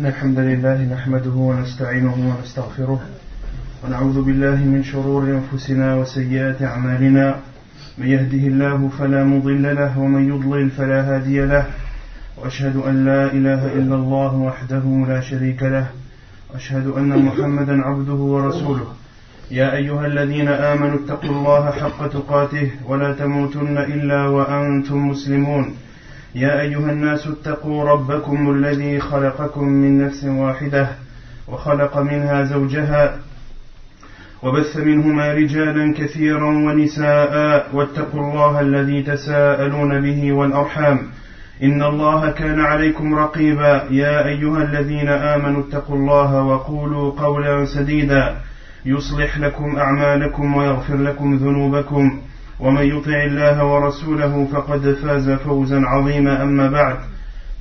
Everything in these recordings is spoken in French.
الحمد لله نحمده ونستعينه ونستغفره ونعوذ بالله من شرور أنفسنا وسيئات أعمالنا من يهده الله فلا مضل له ومن يضلل فلا هادي له وأشهد أن لا إله إلا الله وحده لا شريك له وأشهد أن محمدا عبده ورسوله يا أيها الذين آمنوا اتقوا الله حق تقاته ولا تموتن إلا وأنتم مسلمون يا أيها الناس اتقوا ربكم الذي خلقكم من نفس واحدة وخلق منها زوجها وبث منهما رجالا كثيرا ونساء واتقوا الله الذي تساءلون به والأرحام إن الله كان عليكم رقيبا يا أيها الذين آمنوا اتقوا الله وقولوا قولا سديدا يصلح لكم أعمالكم ويغفر لكم ذنوبكم ومن يطع الله ورسوله فقد فاز فوزا عظيما أما بعد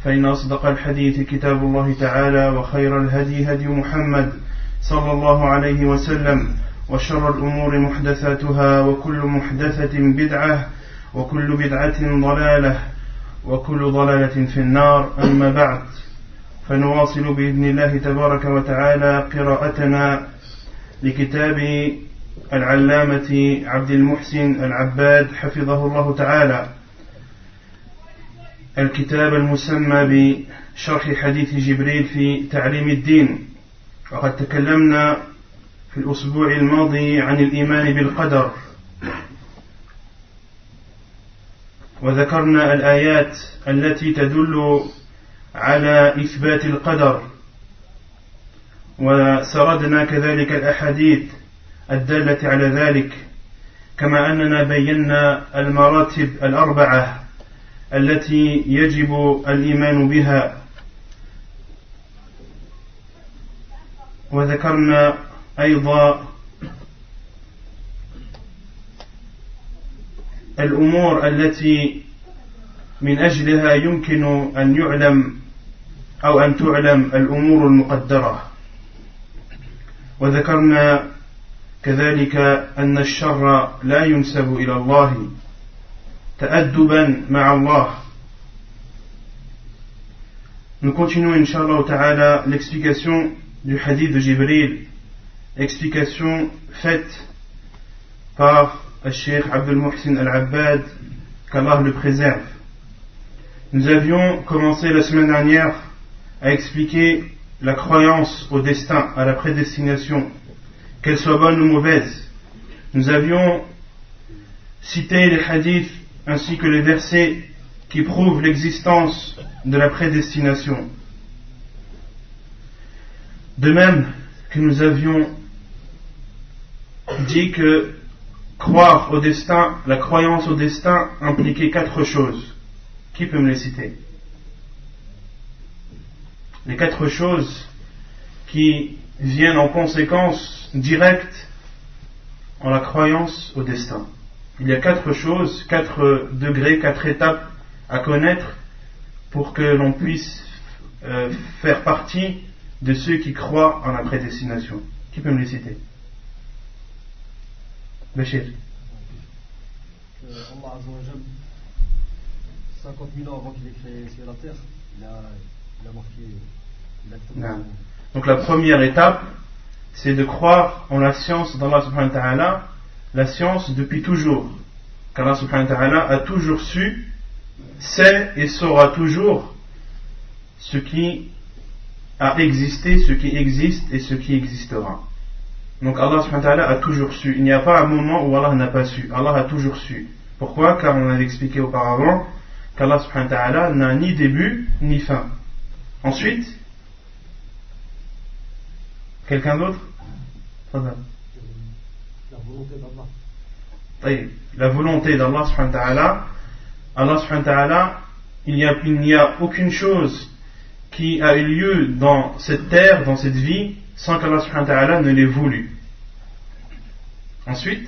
فإن أصدق الحديث كتاب الله تعالى وخير الهدي هدي محمد صلى الله عليه وسلم وشر الأمور محدثاتها وكل محدثة بدعة وكل بدعة ضلالة وكل ضلالة في النار أما بعد فنواصل بإذن الله تبارك وتعالى قراءتنا لكتاب العلامة عبد المحسن العباد حفظه الله تعالى الكتاب المسمى بشرح حديث جبريل في تعليم الدين. وقد تكلمنا في الأسبوع الماضي عن الإيمان بالقدر وذكرنا الآيات التي تدل على إثبات القدر وسردنا كذلك الأحاديث الدالة على ذلك كما أننا بينا المراتب الأربعة التي يجب الإيمان بها وذكرنا أيضا الأمور التي من أجلها يمكن أن يعلم أو أن تعلم الأمور المقدرة وذكرنا كذلك أن الشر لا ينسب إلى الله تأدبا مع الله. Nous continuons Inch'Allah Ta'ala l'explication du hadith de Jibril, explication faite par le Cheikh Abdul Muhsin Al-Abbad, qu'Allah le préserve. Nous avions commencé la semaine dernière à expliquer la croyance au destin, à la prédestination, qu'elle soit bonne ou mauvaise. Nous avions cité les hadiths ainsi que les versets qui prouvent l'existence de la prédestination. De même que nous avions dit que croire au destin, la croyance au destin impliquait 4 choses. Qui peut me les citer? Les 4 choses qui viennent en conséquence directe en la croyance au destin. Il y a 4 choses, 4 degrés, 4 étapes à connaître pour que l'on puisse faire partie de ceux qui croient en la prédestination. Qui peut me les citer? Bachir. Allah Azza wa Jal, 50 000 ans avant qu'il ait créé sur la terre, il a marqué. Donc la première étape, c'est de croire en la science d'Allah subhanahu wa ta'ala, la science depuis toujours. Qu'Allah subhanahu wa ta'ala a toujours su, sait et saura toujours ce qui a existé, ce qui existe et ce qui existera. Donc Allah subhanahu wa ta'ala a toujours su. Il n'y a pas un moment où Allah n'a pas su. Allah a toujours su. Pourquoi? Car on avait expliqué auparavant qu'Allah subhanahu wa ta'ala n'a ni début ni fin. Ensuite, quelqu'un d'autre? La volonté d'Allah. La volonté d'Allah subhanahu wa ta'ala. Allah subhanahu wa ta'ala, il n'y a aucune chose qui a eu lieu dans cette terre, dans cette vie, sans qu'Allah subhanahu wa ta'ala ne l'ait voulu. Ensuite,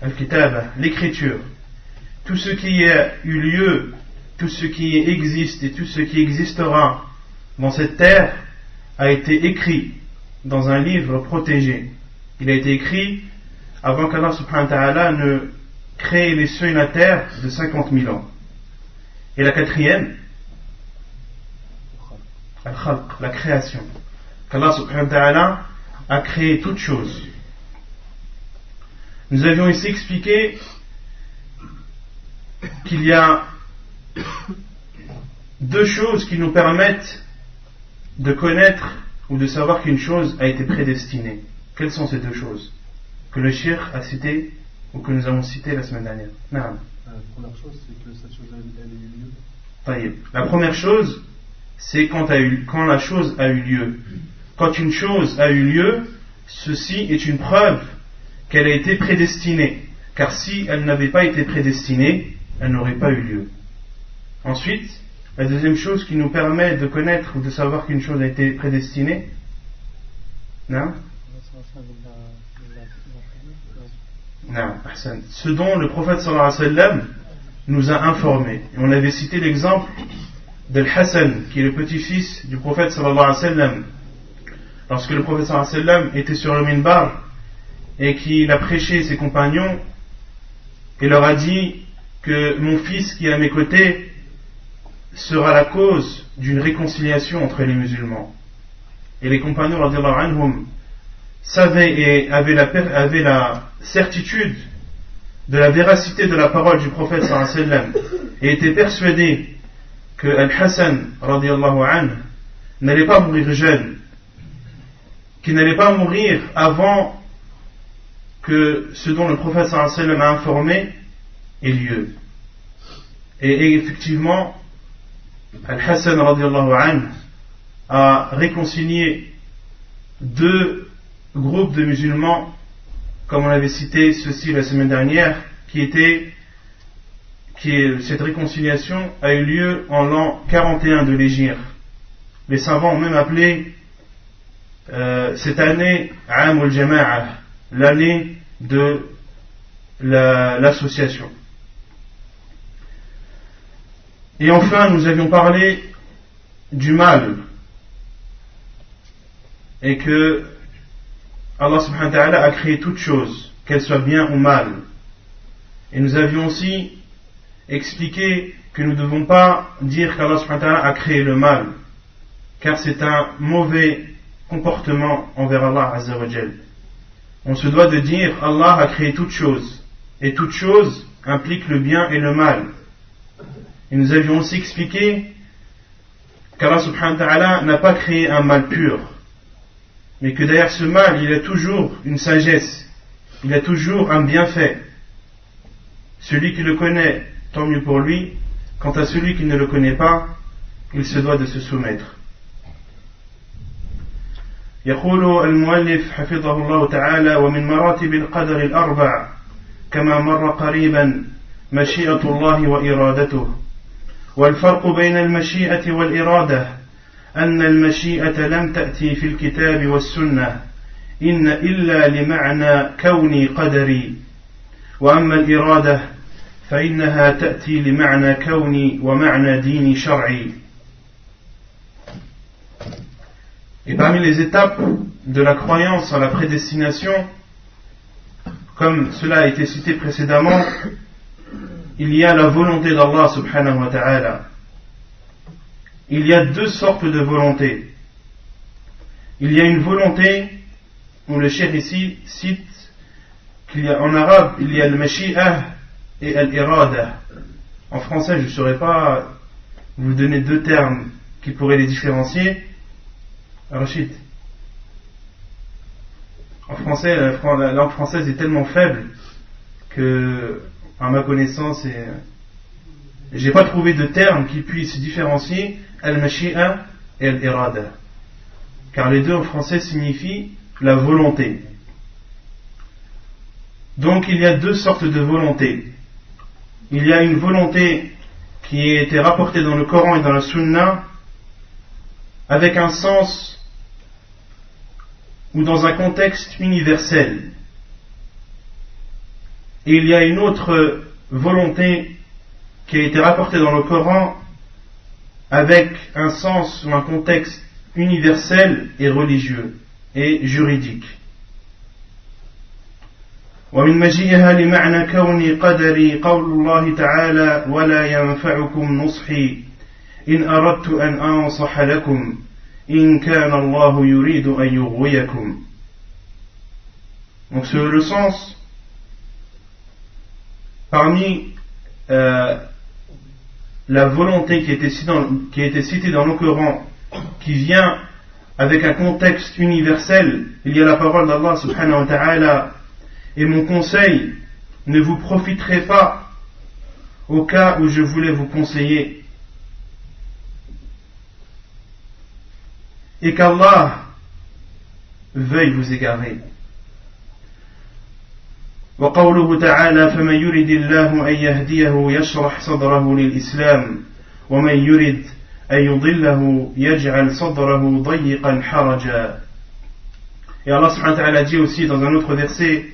Al-Kitab, l'écriture. Tout ce qui a eu lieu, tout ce qui existe et tout ce qui existera dans cette terre a été écrit dans un livre protégé. Il a été écrit avant qu'Allah subhanahu wa ta'ala ne crée les cieux et la terre de 50 000 ans. Et la quatrième, al-khalq, la création. Qu'Allah subhanahu wa ta'ala a créé toutes choses. Nous avions ici expliqué qu'il y a deux choses qui nous permettent de connaître ou de savoir qu'une chose a été prédestinée. Quelles sont ces deux choses que le cheikh a citées ou que nous avons citées la semaine dernière? Non. La première chose, c'est que cette chose elle a eu lieu. La première chose, c'est quand la chose a eu lieu. Quand une chose a eu lieu, ceci est une preuve qu'elle a été prédestinée. Car si elle n'avait pas été prédestinée, elle n'aurait pas eu lieu. Ensuite, la deuxième chose qui nous permet de connaître ou de savoir qu'une chose a été prédestinée, non, ce dont le prophète sallallahu alayhi wa sallam nous a informé. Et on avait cité l'exemple d'Al-Hassan, qui est le petit-fils du prophète sallallahu alayhi wa sallam. Lorsque le prophète sallallahu alayhi wa sallam était sur le minbar et qu'il a prêché ses compagnons et leur a dit que mon fils qui est à mes côtés sera la cause d'une réconciliation entre les musulmans. Et les compagnons radiyallahu anhum savaient et avaient la certitude de la véracité de la parole du prophète sallallahu alayhi wa sallam et étaient persuadés que Al-Hassan radiyallahu anhu n'allait pas mourir jeune, qu'il n'allait pas mourir avant que ce dont le prophète sallallahu alayhi wa sallam a informé ait lieu. Et effectivement, Al-Hassan radiyallahu anhu a réconcilié deux groupes de musulmans, comme on avait cité ceci la semaine dernière, cette réconciliation a eu lieu en l'an 41 de l'Hégire. Les savants ont même appelé cette année Aam al-Jama'a, l'année de l'association. Et enfin, nous avions parlé du mal et que Allah subhanahu wa ta'ala a créé toutes choses, qu'elles soient bien ou mal. Et nous avions aussi expliqué que nous ne devons pas dire qu'Allah subhanahu wa ta'ala a créé le mal, car c'est un mauvais comportement envers Allah azza wa jal. On se doit de dire Allah a créé toutes choses, et toutes choses impliquent le bien et le mal. Et nous avions aussi expliqué qu'Allah subhanahu wa ta'ala n'a pas créé un mal pur, mais que derrière ce mal, il y a toujours une sagesse, il y a toujours un bienfait. Celui qui le connaît, tant mieux pour lui. Quant à celui qui ne le connaît pas, il se doit de se soumettre. يقول المؤلف حفظه الله تعالى: ومن مراتب القدر الأربع كما مر قريبا مشيئة الله وإرادته. والفرق بين المشيئة والإرادة أن المشيئة لم تأتي في الكتاب والسنة إلا لمعنى كوني قدري، وأما الإرادة فإنها تأتي لمعنى كوني ومعنى ديني شرعي. Et parmi les étapes de la croyance à la prédestination, comme cela a été cité précédemment, il y a la volonté d'Allah subhanahu wa ta'ala. Il y a deux sortes de volonté. Il y a une volonté, où le cheikh ici cite qu'il y a, en arabe, il y a le mashi'ah et al-irada. En français, je ne saurais pas vous donner deux termes qui pourraient les différencier. Rachid, en français, la langue française est tellement faible que, à ma connaissance, j'ai pas trouvé de terme qui puisse différencier al-mashi'a et al-irada, car les deux en français signifient la volonté. Donc il y a deux sortes de volonté. Il y a une volonté qui a été rapportée dans le Coran et dans la Sunna avec un sens ou dans un contexte universel. Et il y a une autre volonté qui a été rapportée dans le Coran avec un sens ou un contexte universel et religieux et juridique. ومن مجيئها لمعنى كوني قدري قول الله تعالى: ولا ينفعكم نصحي إن أردت أن أنصح لكم إن كان الله يريد أن يغويكم. Donc c'est le sens parmi la volonté qui a été citée dans le Coran, qui vient avec un contexte universel. Il y a la parole d'Allah subhanahu wa ta'ala: et mon conseil ne vous profiterait pas au cas où je voulais vous conseiller, et qu'Allah veuille vous égarer. وقوله تعالى: فمن يرد الله أن يهديه يشرح صدره للإسلام ومن يرد أن يضله يجعل صدره ضيقا حرجا. Et Allah subhanahu wa ta'ala dit aussi dans un autre verset: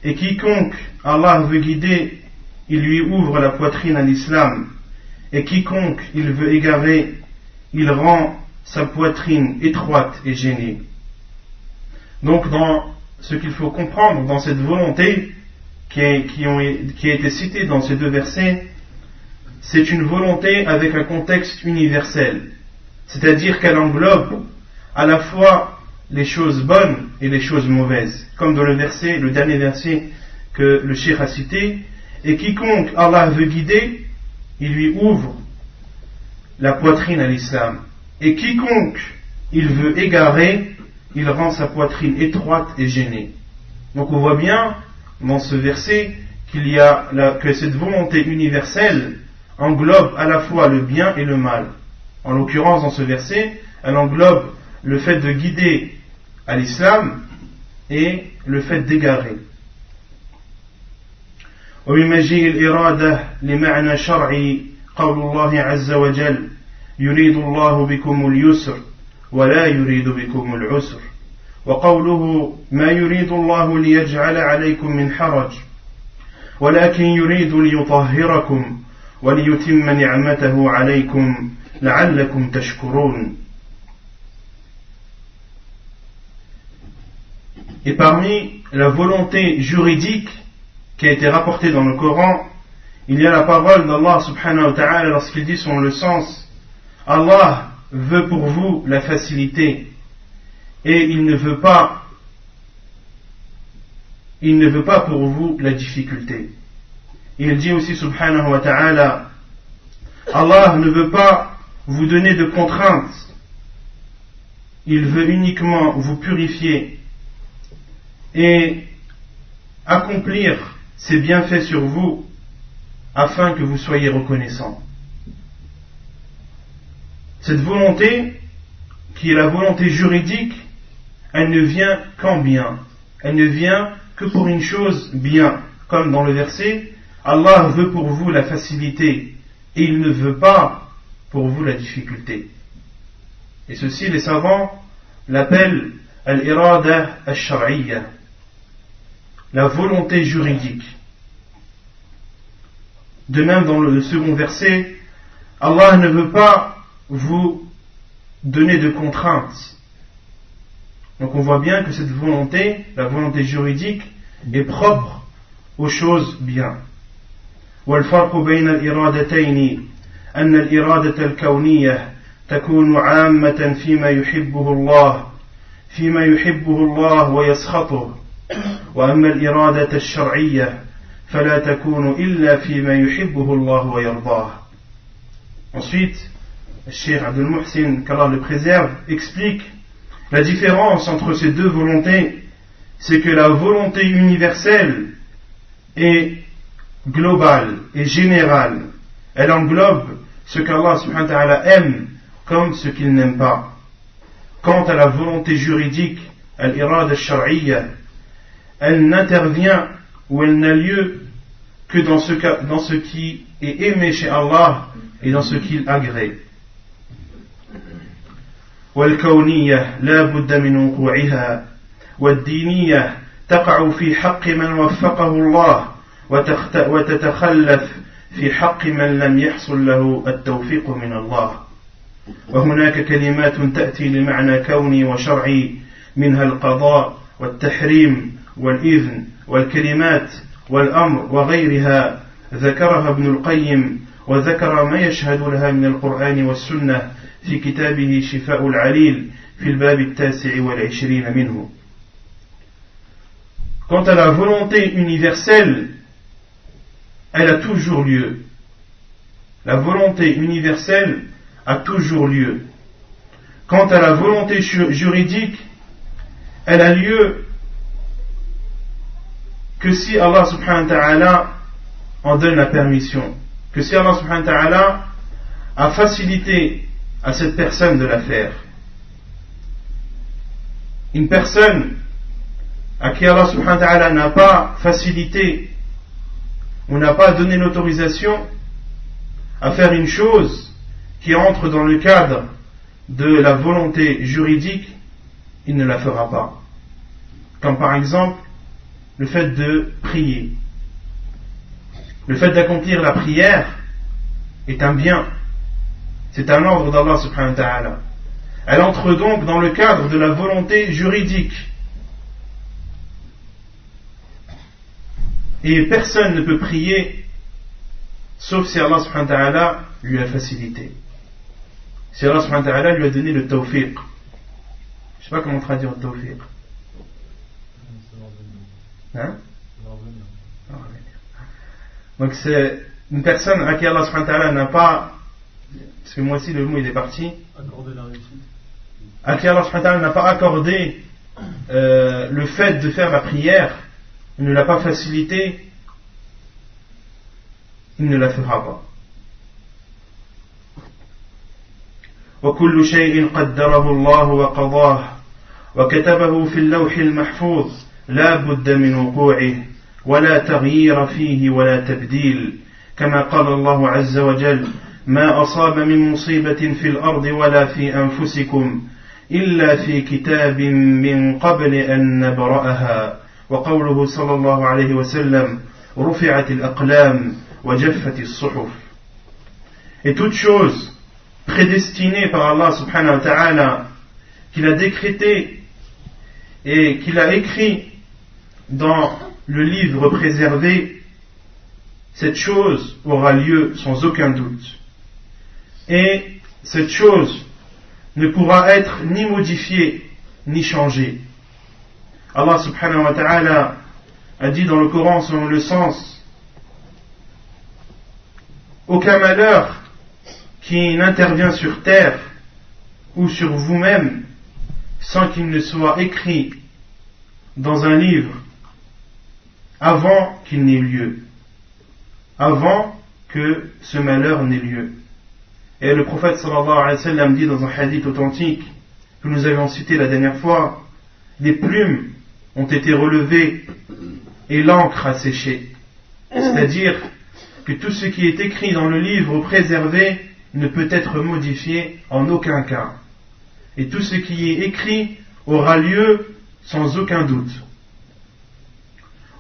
et quiconque Allah veut guider, il lui ouvre la poitrine à l'islam, et quiconque il veut égarer, il rend sa poitrine étroite et gênée. Donc dans ce qu'il faut comprendre dans cette volonté qui a été citée dans ces deux versets, c'est une volonté avec un contexte universel, c'est-à-dire qu'elle englobe à la fois les choses bonnes et les choses mauvaises, comme dans le dernier verset que le cheikh a cité: et quiconque Allah veut guider, il lui ouvre la poitrine à l'islam, et quiconque il veut égarer, il rend sa poitrine étroite et gênée. Donc on voit bien dans ce verset que cette volonté universelle englobe à la fois le bien et le mal. En l'occurrence, dans ce verset, elle englobe le fait de guider à l'islam et le fait d'égarer. ومن مجيء الإرادة لمعنى شرعي قول الله عز وجل: يريد الله بكم اليسر ولا يريد بكم العسر. وقوله: ما يريد الله ليجعل عليكم من حرج ولكن يريد ليطهركم وليتم نعمته عليكم لعلكم تشكرون. Et parmi la volonté juridique qui a été rapportée dans le Coran, il y a la parole d'Allah subhanahu wa ta'ala lorsqu'il dit selon le sens: Allah veut pour vous la facilité et il ne veut pas pour vous la difficulté. Il dit aussi subhanahu wa ta'ala: Allah ne veut pas vous donner de contraintes, il veut uniquement vous purifier et accomplir ses bienfaits sur vous afin que vous soyez reconnaissants. Cette volonté, qui est la volonté juridique, elle ne vient qu'en bien, elle ne vient que pour une chose bien, comme dans le verset: Allah veut pour vous la facilité et il ne veut pas pour vous la difficulté. Et ceci, les savants l'appellent al-irada al-shar'iyya, la volonté juridique. De même, dans le second verset, Allah ne veut pas vous donner de contraintes. Donc on voit bien que cette volonté, la volonté juridique, est propre aux choses bien. والفرق بين الإرادتين أن الإرادة الكونية تكون عامة فيما يحبه الله ويسخطه، وأما الإرادة الشرعية فلا تكون إلا فيما يحبه الله ويرضاه. Ensuite, le Cheikh Abdul Muhsin, qu'Allah le préserve, explique la différence entre ces deux volontés. C'est que la volonté universelle est globale et générale. Elle englobe ce qu'Allah subhanahu wa ta'ala aime comme ce qu'il n'aime pas. Quant à la volonté juridique, al-irada al-shar'iyya, elle n'intervient ou elle n'a lieu que dans ce qui est aimé chez Allah et dans ce qu'il agrée. والكونية لا بد من وقوعها، والدينية تقع في حق من وفقه الله وتتخلف في حق من لم يحصل له التوفيق من الله. وهناك كلمات تأتي لمعنى كوني وشرعي، منها القضاء والتحريم والإذن والكلمات والأمر وغيرها ذكرها ابن القيم، وذكر ما يشهد لها من القرآن والسنة في كتابه شفاء العليل في الباب 29 منه. Quant à la volonté universelle, elle a toujours lieu. La volonté universelle a toujours lieu. Quant à la volonté juridique, elle a lieu que si Allah subhanahu wa ta'ala en donne la permission, que si Allah subhanahu wa ta'ala a facilité à cette personne de la faire. Une personne à qui Allah subhanahu wa ta'ala n'a pas facilité ou n'a pas donné l'autorisation à faire une chose qui entre dans le cadre de la volonté juridique, il ne la fera pas. Comme par exemple le fait de prier. Le fait d'accomplir la prière est un bien. C'est un ordre d'Allah subhanahu wa ta'ala. Elle entre donc dans le cadre de la volonté juridique. Et personne ne peut prier sauf si Allah subhanahu wa ta'ala lui a facilité. Si Allah subhanahu wa ta'ala lui a donné le tawfiq. Je sais pas comment traduire le tawfiq. Hein? Donc c'est une personne à qui Allah subhanahu wa ta'ala n'a pas, parce que moi aussi le mot il est parti, accorder la réussite. À qui Allah subhanahu wa ta'ala n'a pas accordé le fait de faire la prière, il ne l'a pas facilité, il ne la fera pas. وكل شيء قدره الله وقضاه وكتبه في اللوح المحفوظ لا بد من وقوعه ولا تغيير فيه ولا تبديل كما قال الله عز وجل ما أصاب من مصيبة في الأرض ولا في أنفسكم إلا في كتاب من قبل أن نبرأها وقوله صلى الله عليه وسلم رفعت الأقلام وجفت الصحف. Et toute chose prédestinée par Allah subhanahu wa ta'ala, qu'il a décrété et qu'il a écrit dans le livre préservé, cette chose aura lieu sans aucun doute. Et cette chose ne pourra être ni modifiée ni changée. Allah subhanahu wa ta'ala a dit dans le Coran selon le sens: aucun malheur qui n'intervient sur terre ou sur vous-même sans qu'il ne soit écrit dans un livre avant qu'il n'ait lieu, avant que ce malheur n'ait lieu. Et le prophète sallallahu alayhi wa sallam dit dans un hadith authentique que nous avions cité la dernière fois: les plumes ont été relevées et l'encre a séché. C'est-à-dire que tout ce qui est écrit dans le livre préservé ne peut être modifié en aucun cas. Et tout ce qui est écrit aura lieu sans aucun doute.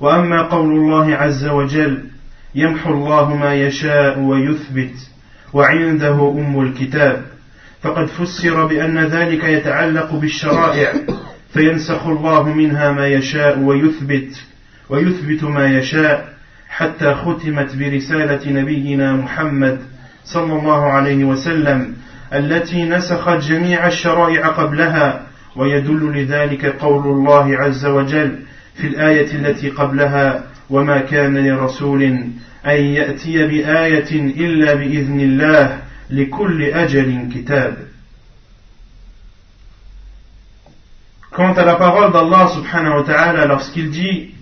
وأما قول الله عز وجل يمحو الله ما يشاء ويثبت وعنده أم الكتاب فقد فسر بأن ذلك يتعلق بالشرائع فينسخ الله منها ما يشاء ويثبت ما يشاء حتى ختمت برسالة نبينا محمد صلى الله عليه وسلم التي نسخت جميع الشرائع قبلها ويدل لذلك قول الله عز وجل في الآية التي قبلها وما كان لرسول أن يأتي بآية إلا بإذن الله لكل أجل كتاب. Quant à la parole d'Allah subhanahu wa ta'ala, lorsqu'il dit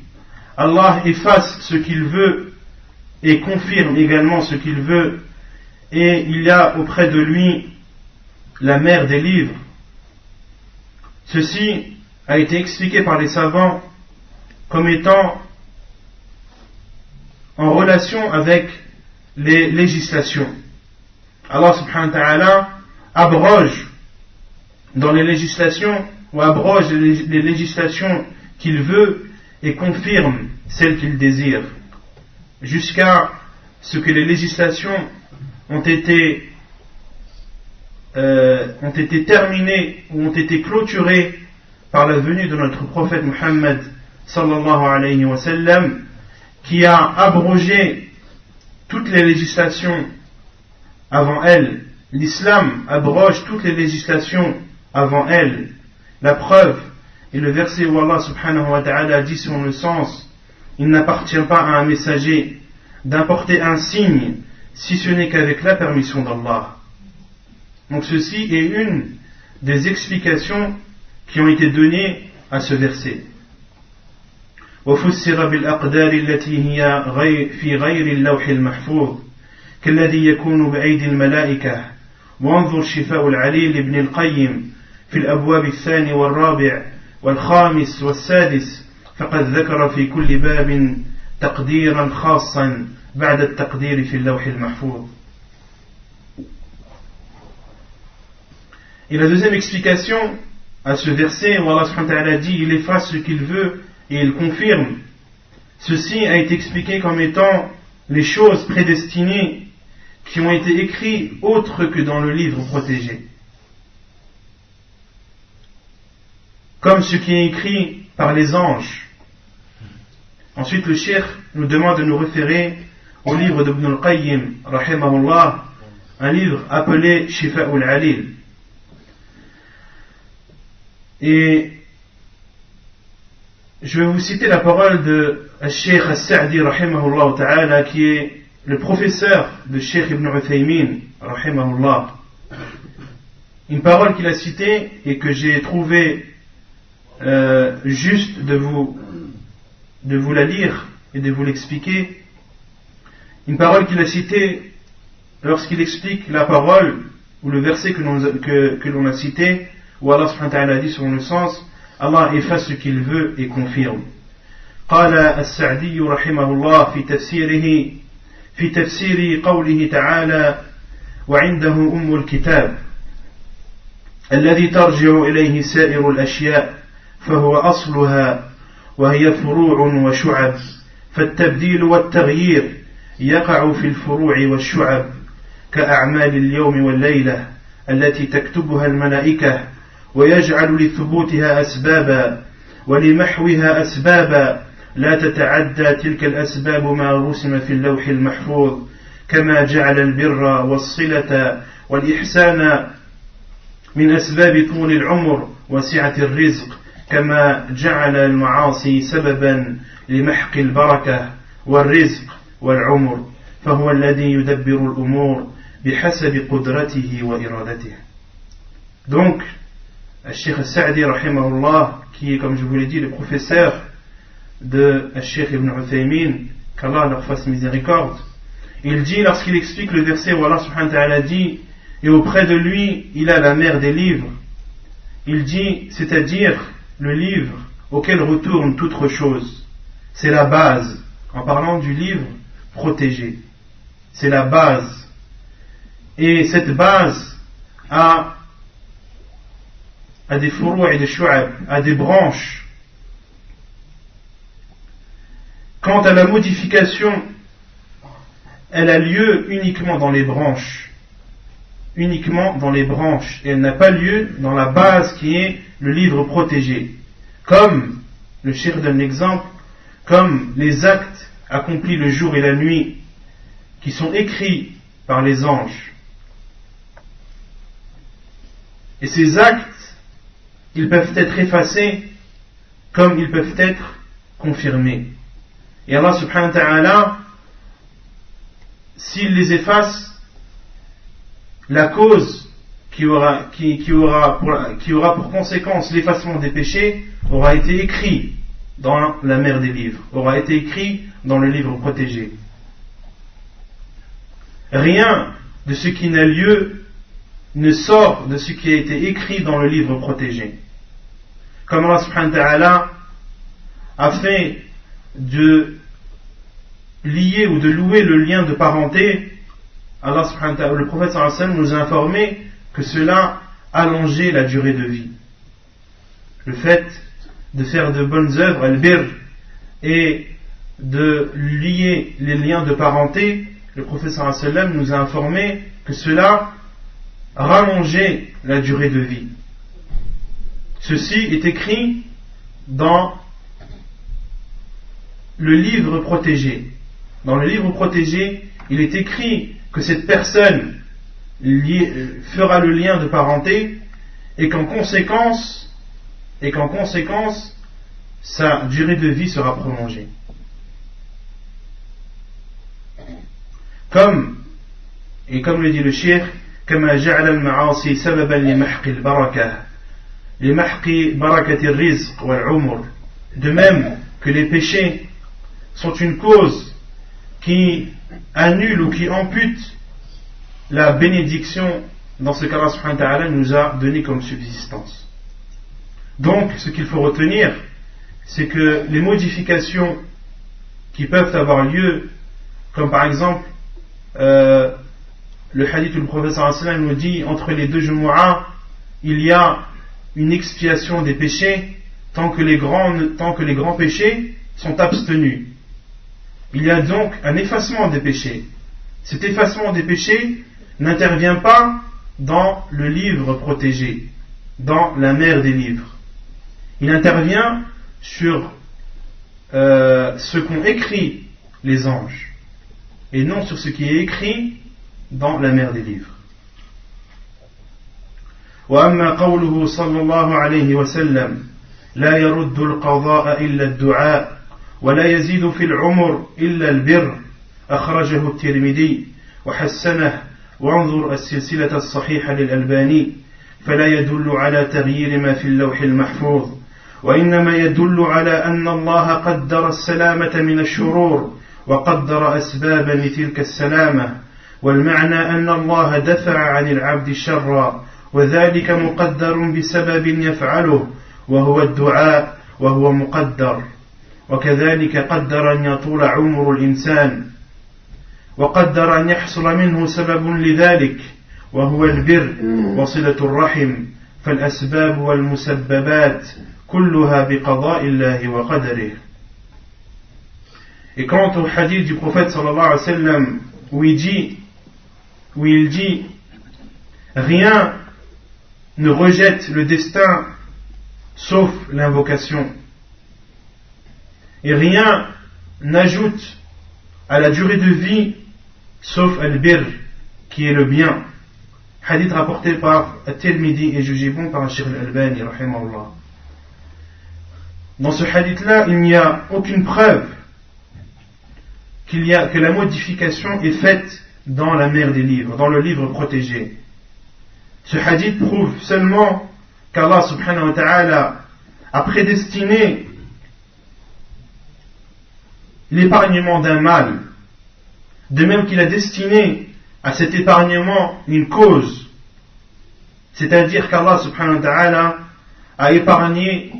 Allah efface ce qu'il veut et confirme également ce qu'il veut, et il y a auprès de lui la mère des livres, ceci a été expliqué par les savants comme étant en relation avec les législations. Allah subhanahu wa ta'ala abroge dans les législations ou abroge les législations qu'il veut et confirme celles qu'il désire, jusqu'à ce que les législations ont été terminées ou ont été clôturées par la venue de notre prophète Muhammad sallallahu alayhi wa sallam, qui a abrogé toutes les législations avant elle l'islam abroge toutes les législations avant elle. La preuve est le verset où Allah subhanahu wa ta'ala dit selon le sens: il n'appartient pas à un messager d'importer un signe si ce n'est qu'avec la permission d'Allah. Donc ceci est une des explications qui ont été données à ce verset. وفسر بالأقدار التي هي في غير اللوح المحفوظ كالذي يكون بأيدي الملائكة. وانظر شفاء العليل لابن القيم في الأبواب الثاني والرابع والخامس والسادس، فقد ذكر في كل باب تقديرا خاصا بعد التقدير في اللوح المحفوظ. Et la deuxième explication à ce verset où Allah subhanahu wa ta'ala dit il efface ce qu'il veut et il confirme, ceci a été expliqué comme étant les choses prédestinées qui ont été écrites autres que dans le livre protégé, comme ce qui est écrit par les anges. Ensuite le cheikh nous demande de nous référer au livre d'Ibn al-Qayyim rahimahullah, un livre appelé Shifa'ul Alil. Et je vais vous citer la parole de Cheikh As-Sa'di rahimahullah ta'ala, qui est le professeur de Cheikh Ibn Uthaymin rahimahullah. Une parole qu'il a citée et que j'ai trouvé juste de vous la lire et de vous l'expliquer. Une parole qu'il a citée lorsqu'il explique la parole ou le verset que l'on a cité, où Allah subhanahu wa ta'ala dit selon le sens: Allah efface ce qu'il veut et confirme. قال السعدي رحمه الله في تفسير قوله تعالى: وعنده أم الكتاب الذي ترجع إليه سائر الأشياء فهو أصلها وهي فروع وشعب، فالتبديل والتغيير يقع في الفروع والشعب كأعمال اليوم والليلة التي تكتبها الملائكة ويجعل لثبوتها أسبابا ولمحوها أسبابا لا تتعدى تلك الأسباب ما رسم في اللوح المحفوظ، كما جعل البر والصلة والإحسان من أسباب طول العمر وسعة الرزق، كما جعل المعاصي سببا لمحق البركة والرزق والعمر، فهو الذي يدبر الأمور بحسب قدرته وإرادته. Donc, Cheikh As-Sa'di rahimahullah, qui est, comme je vous l'ai dit, le professeur de Cheikh Ibn Uthaymin, qu'Allah leur fasse miséricorde, il dit, lorsqu'il explique le verset où Allah subhanahu wa ta'ala dit: et auprès de lui il a la mer des livres, il dit, c'est-à-dire le livre auquel retourne toute chose, c'est la base, en parlant du livre protégé, c'est la base, et cette base a des furou' et des shu'ab, à des branches. Quant à la modification, elle a lieu uniquement dans les branches, et elle n'a pas lieu dans la base qui est le livre protégé. Comme le cheikh donne l'exemple, comme les actes accomplis le jour et la nuit qui sont écrits par les anges. Et ces actes, ils peuvent être effacés comme ils peuvent être confirmés. Et Allah subhanahu wa ta'ala, s'il les efface, la cause qui aura pour conséquence l'effacement des péchés aura été écrit dans la mer des livres, aura été écrit dans le livre protégé. Rien de ce qui n'a lieu ne sort de ce qui a été écrit dans le livre protégé. Comme Allah subhanahu wa ta'ala a fait de lier ou de louer le lien de parenté, Allah subhanahu wa ta'ala, le prophète sallallahu alayhi wa sallam nous a informé que cela allongeait la durée de vie. Le fait de faire de bonnes œuvres, al-birr, et de lier les liens de parenté, le prophète sallallahu alayhi wa sallam nous a informé que cela rallongeait la durée de vie. Ceci est écrit dans le livre protégé. Dans le livre protégé, il est écrit que cette personne fera le lien de parenté et qu'en conséquence, sa durée de vie sera prolongée. Comme le dit le cheikh, كما جعل المعاصي سببا لمحق البركة لمحق بركة الرزق والعمر. De même que les péchés sont une cause qui annule ou qui ampute la bénédiction dans ce qu'Allah subhanahu wa ta'ala nous a donné comme subsistance. Donc, ce qu'il faut retenir, c'est que les modifications qui peuvent avoir lieu, comme par exemple le hadith où le prophète sallallahu alayhi wa sallam nous dit entre les deux Jumu'ah, il y a une expiation des péchés tant que les grands péchés sont abstenus. Il y a donc un effacement des péchés. Cet effacement des péchés n'intervient pas dans le livre protégé, dans la mer des livres. Il intervient sur ce qu'ont écrit les anges et non sur ce qui est écrit dans la mer des livres. وأما قوله صلى الله عليه وسلم لا يرد القضاء إلا الدعاء ولا يزيد في العمر إلا البر أخرجه الترمذي وحسنه وانظر السلسلة الصحيحة للألباني فلا يدل على تغيير ما في اللوح المحفوظ وإنما يدل على أن الله قدر السلامة من الشرور وقدر أسبابا لتلك السلامة والمعنى أن الله دفع عن العبد الشر وذلك مقدر بسبب يفعله وهو الدعاء وهو مقدر وكذلك قدر أن يطول عمر الإنسان وقدر أن يحصل منه سبب لذلك وهو البر وصلة الرحم فالأسباب والمسببات كلها بقضاء الله وقدره. Et quant au hadith du prophète sallallahu alayhi wa sallam où il dit rien ne rejette le destin sauf l'invocation et rien n'ajoute à la durée de vie sauf al-birr qui est le bien, hadith rapporté par At-Tirmidhi et jugé bon par Cheikh Al-Albani rahimahullah. Dans ce hadith là il n'y a aucune preuve que la modification est faite dans la mer des livres, dans le livre protégé. Ce hadith prouve seulement qu'Allah subhanahu wa ta'ala a prédestiné l'épargnement d'un mal, de même qu'il a destiné à cet épargnement une cause, c'est-à-dire qu'Allah subhanahu wa ta'ala a épargné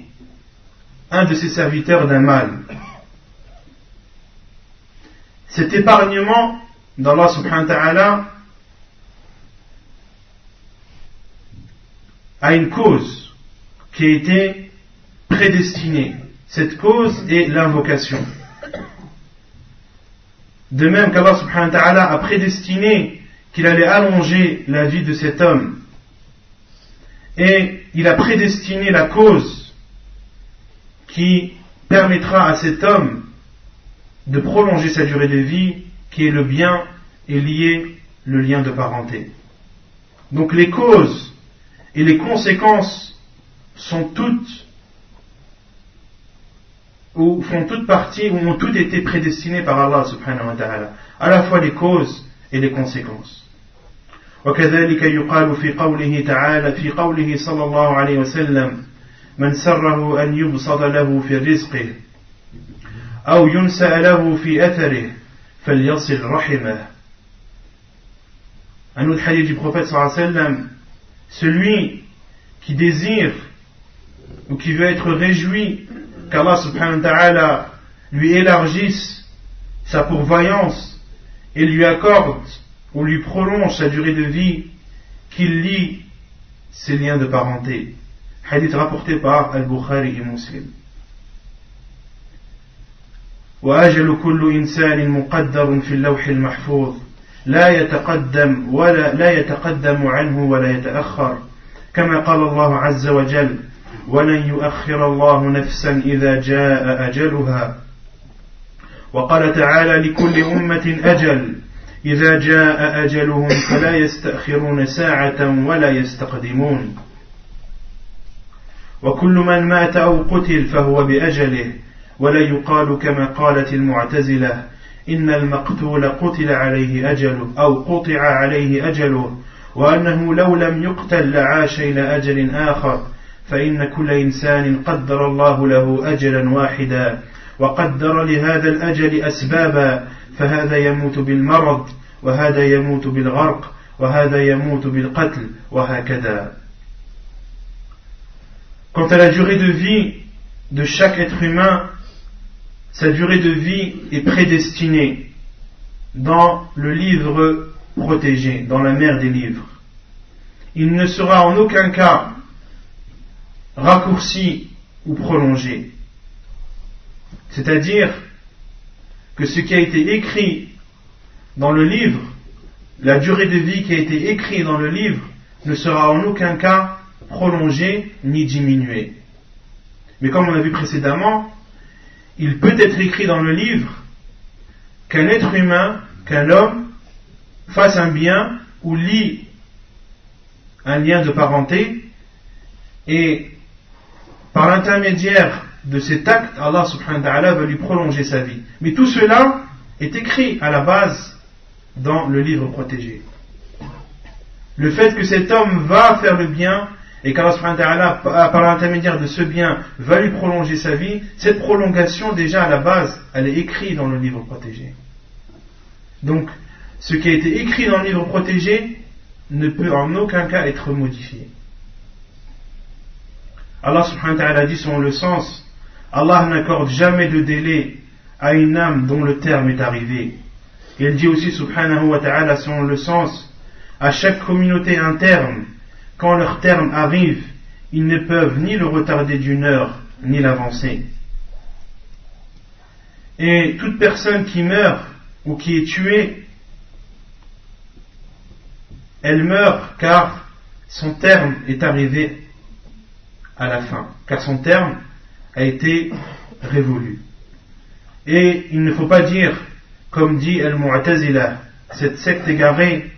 un de ses serviteurs d'un mal. Cet épargnement d'Allah subhanahu wa ta'ala a une cause qui a été prédestinée. Cette cause est l'invocation. De même qu'Allah subhanahu wa ta'ala a prédestiné qu'il allait allonger la vie de cet homme. Et il a prédestiné la cause qui permettra à cet homme de prolonger sa durée de vie, qui est le bien et lié le lien de parenté. Donc les causes et les conséquences sont toutes ou font toute partie ou ont toutes été prédestinées par Allah subhanahu wa ta'ala, à la fois les causes et les conséquences. وكذلك يقال في قوله تعالى في قوله صلى الله عليه وسلم من سره أن يبسط له في رزقه أو ينسأ له في أثره فليصل رحمه. Un autre hadith du prophète sallallahu alayhi wa sallam, celui qui désire ou qui veut être réjoui qu'Allah subhanahu wa ta'ala lui élargisse sa pourvoyance et lui accorde ou lui prolonge sa durée de vie, qu'il lie ses liens de parenté. Hadith rapporté par Al-Bukhari et Muslim. وأجل كل إنسان مقدر في اللوح المحفوظ لا يتقدم عنه ولا يتأخر كما قال الله عز وجل ولن يؤخر الله نفسا إذا جاء أجلها وقال تعالى لكل أمة أجل إذا جاء أجلهم فلا يستأخرون ساعة ولا يستقدمون وكل من مات أو قتل فهو بأجله ولا يقال كما قالت المعتزلة إن المقتول قتل عليه أجله أو قطع عليه أجله وأنه لو لم يقتل لعاش إلى أجل آخر فإن كل إنسان قدر الله له أجلا واحدا وقدر لهذا الأجل أسبابا فهذا يموت بالمرض وهذا يموت بالغرق وهذا يموت بالقتل وهكذا. Quant à la durée de vie de chaque être humain, sa durée de vie est prédestinée dans le livre protégé, dans la mer des livres. Il ne sera en aucun cas raccourci ou prolongé. C'est-à-dire que ce qui a été écrit dans le livre, la durée de vie qui a été écrite dans le livre, ne sera en aucun cas prolongée ni diminuée. Mais comme on a vu précédemment, il peut être écrit dans le livre qu'un être humain, qu'un homme fasse un bien ou lie un lien de parenté et par l'intermédiaire de cet acte, Allah subhanahu wa ta'ala va lui prolonger sa vie. Mais tout cela est écrit à la base dans le livre protégé. Le fait que cet homme va faire le bien et qu'Allah subhanahu wa ta'ala, par l'intermédiaire de ce bien, va lui prolonger sa vie, cette prolongation déjà à la base, elle est écrite dans le livre protégé. Donc, ce qui a été écrit dans le livre protégé ne peut en aucun cas être modifié. Allah subhanahu wa ta'ala dit selon le sens, Allah n'accorde jamais de délai à une âme dont le terme est arrivé. Et il dit aussi subhanahu wa ta'ala selon le sens, à chaque communauté interne, quand leur terme arrive, ils ne peuvent ni le retarder d'une heure, ni l'avancer. Et toute personne qui meurt ou qui est tuée, elle meurt car son terme est arrivé à la fin, car son terme a été révolu. Et il ne faut pas dire, comme dit Al-Mu'tazila, cette secte égarée,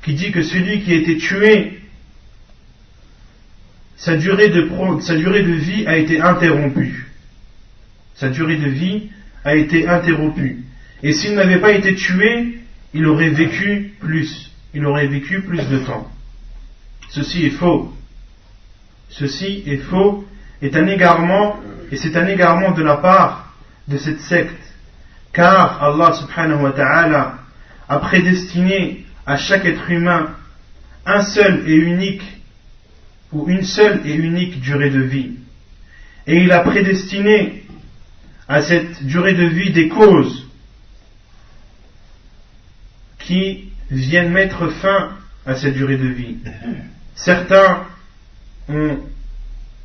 qui dit que celui qui a été tué, sa durée de vie a été interrompue. Sa durée de vie a été interrompue. Et s'il n'avait pas été tué, il aurait vécu plus. Il aurait vécu plus de temps. Ceci est faux. Ceci est faux, est un égarement, et c'est un égarement de la part de cette secte. Car Allah subhanahu wa ta'ala a prédestiné à chaque être humain un seul et unique, ou une seule et unique durée de vie. Et il a prédestiné à cette durée de vie des causes qui viennent mettre fin à cette durée de vie. Certains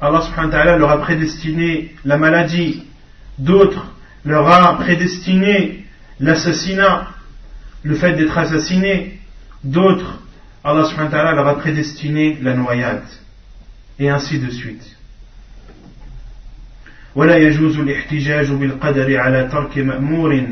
Allah subhanahu wa ta'ala leur a prédestiné la maladie, d'autres leur a prédestiné l'assassinat, le fait d'être assassiné, d'autres Allah subhanahu wa ta'ala leur a prédestiné la noyade, et ainsi de suite. ولا يجوز الاحتجاج بالقدر على ترك مأمور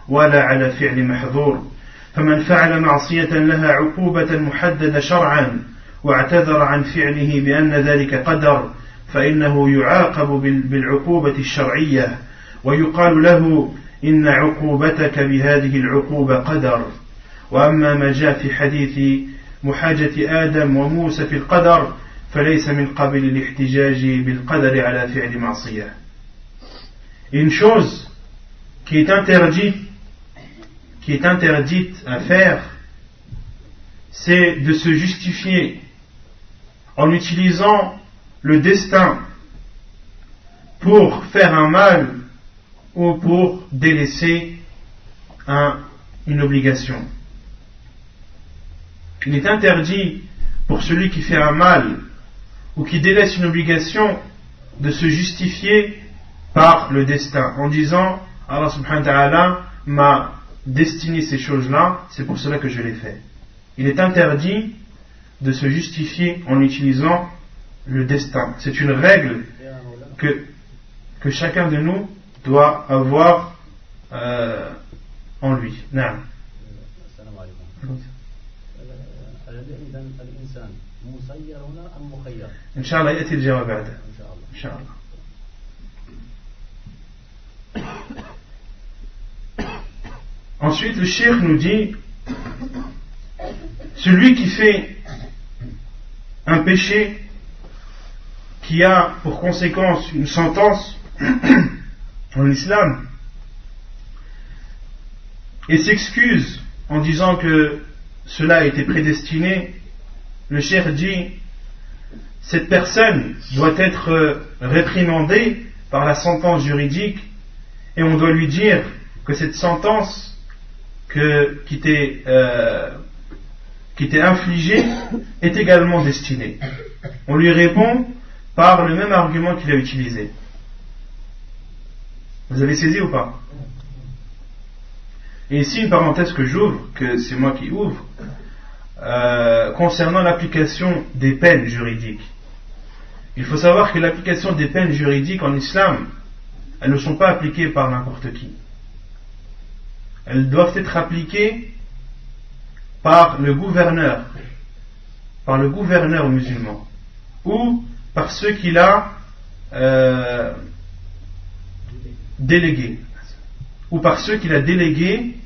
ولا على فعل محظور فمن فعل معصية لها عقوبة محددة شرعا واعتذر عن فعله بأن ذلك قدر فإنه يعاقب بالعقوبة الشرعية ويقال له إن عقوبتك بهذه العقوبة قدر. وأما ما جاء في حديث محاجة آدم وموسى في القدر فليس من قبل الاحتجاج بالقدر على فعل معصية. Une chose qui est interdite à faire, c'est de se justifier en utilisant le destin pour faire un mal ou pour délaisser une obligation. Il est interdit pour celui qui fait un mal ou qui délaisse une obligation de se justifier par le destin en disant Allah subhanahu wa ta'ala m'a destiné ces choses-là, c'est pour cela que je les fais. Il est interdit de se justifier en utilisant le destin. C'est une règle que chacun de nous doit avoir en lui. Non. Salam alaikum. إذا الإنسان مسير هنا أم مخير؟ إن شاء الله يأتي الجواب بعده. إن شاء الله. Ensuite, le cheikh nous dit, celui qui fait un péché qui a pour conséquence une sentence en islam et s'excuse en disant que cela a été prédestiné, le cheikh dit, cette personne doit être réprimandée par la sentence juridique et on doit lui dire que cette sentence qui t'est infligée est également destinée. On lui répond par le même argument qu'il a utilisé. Vous avez saisi ou pas? Et ici une parenthèse que j'ouvre, que c'est moi qui ouvre, concernant l'application des peines juridiques. Il faut savoir que l'application des peines juridiques en islam, elles ne sont pas appliquées par n'importe qui. Elles doivent être appliquées par le gouverneur musulman, ou par ceux qu'il a délégués, ou par ceux qu'il a délégués,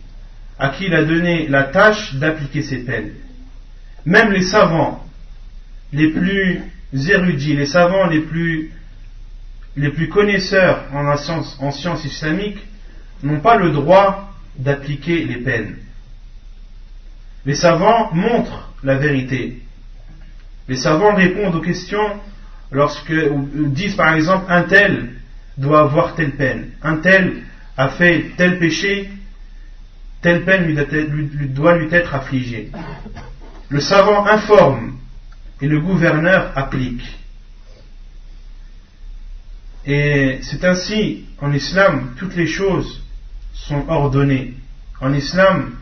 à qui il a donné la tâche d'appliquer ces peines. Même les savants les plus érudits, les savants les plus connaisseurs en sciences islamiques n'ont pas le droit d'appliquer les peines. Les savants montrent la vérité. Les savants répondent aux questions ou disent par exemple un tel doit avoir telle peine, un tel a fait tel péché, telle peine doit lui être affligée. Le savant informe et le gouverneur applique. Et c'est ainsi en islam, toutes les choses sont ordonnées. En islam,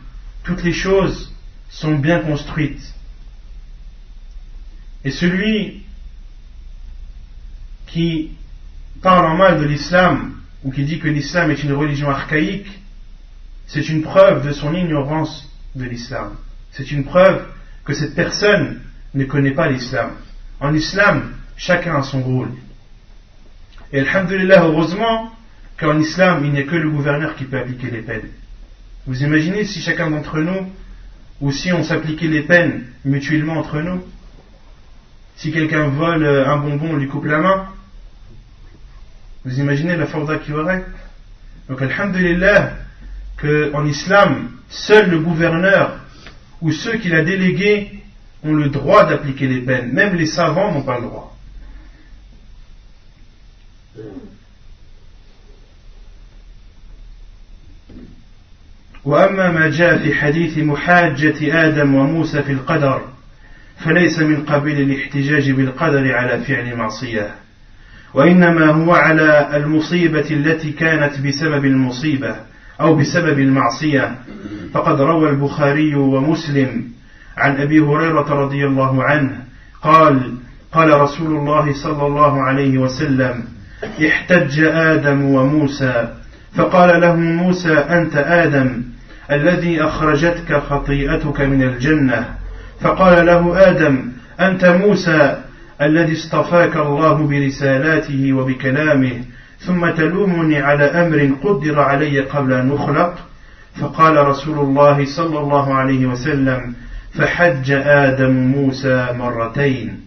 toutes les choses sont bien construites. Et celui qui parle en mal de l'islam ou qui dit que l'islam est une religion archaïque, c'est une preuve de son ignorance de l'islam. C'est une preuve que cette personne ne connaît pas l'islam. En islam, chacun a son rôle. Et alhamdulillah, heureusement qu'en islam, il n'y a que le gouverneur qui peut appliquer les peines. Vous imaginez si chacun d'entre nous, ou si on s'appliquait les peines mutuellement entre nous? Si quelqu'un vole un bonbon, on lui coupe la main. Vous imaginez la fawda qu'il y aurait? Donc alhamdulillah qu'en islam, seul le gouverneur ou ceux qu'il a délégués ont le droit d'appliquer les peines. Même les savants n'ont pas le droit. وأما ما جاء في حديث محاجة آدم وموسى في القدر فليس من قبيل الاحتجاج بالقدر على فعل معصية، وإنما هو على المصيبة التي كانت بسبب المصيبة أو بسبب المعصية. فقد روى البخاري ومسلم عن أبي هريرة رضي الله عنه قال رسول الله صلى الله عليه وسلم: احتج آدم وموسى فقال له موسى: أنت آدم الذي أخرجتك خطيئتك من الجنة. فقال له آدم: أنت موسى الذي اصطفاك الله برسالاته وبكلامه، ثم تلومني على أمر قدر علي قبل أن أخلق. فقال رسول الله صلى الله عليه وسلم: فحج آدم موسى مرتين.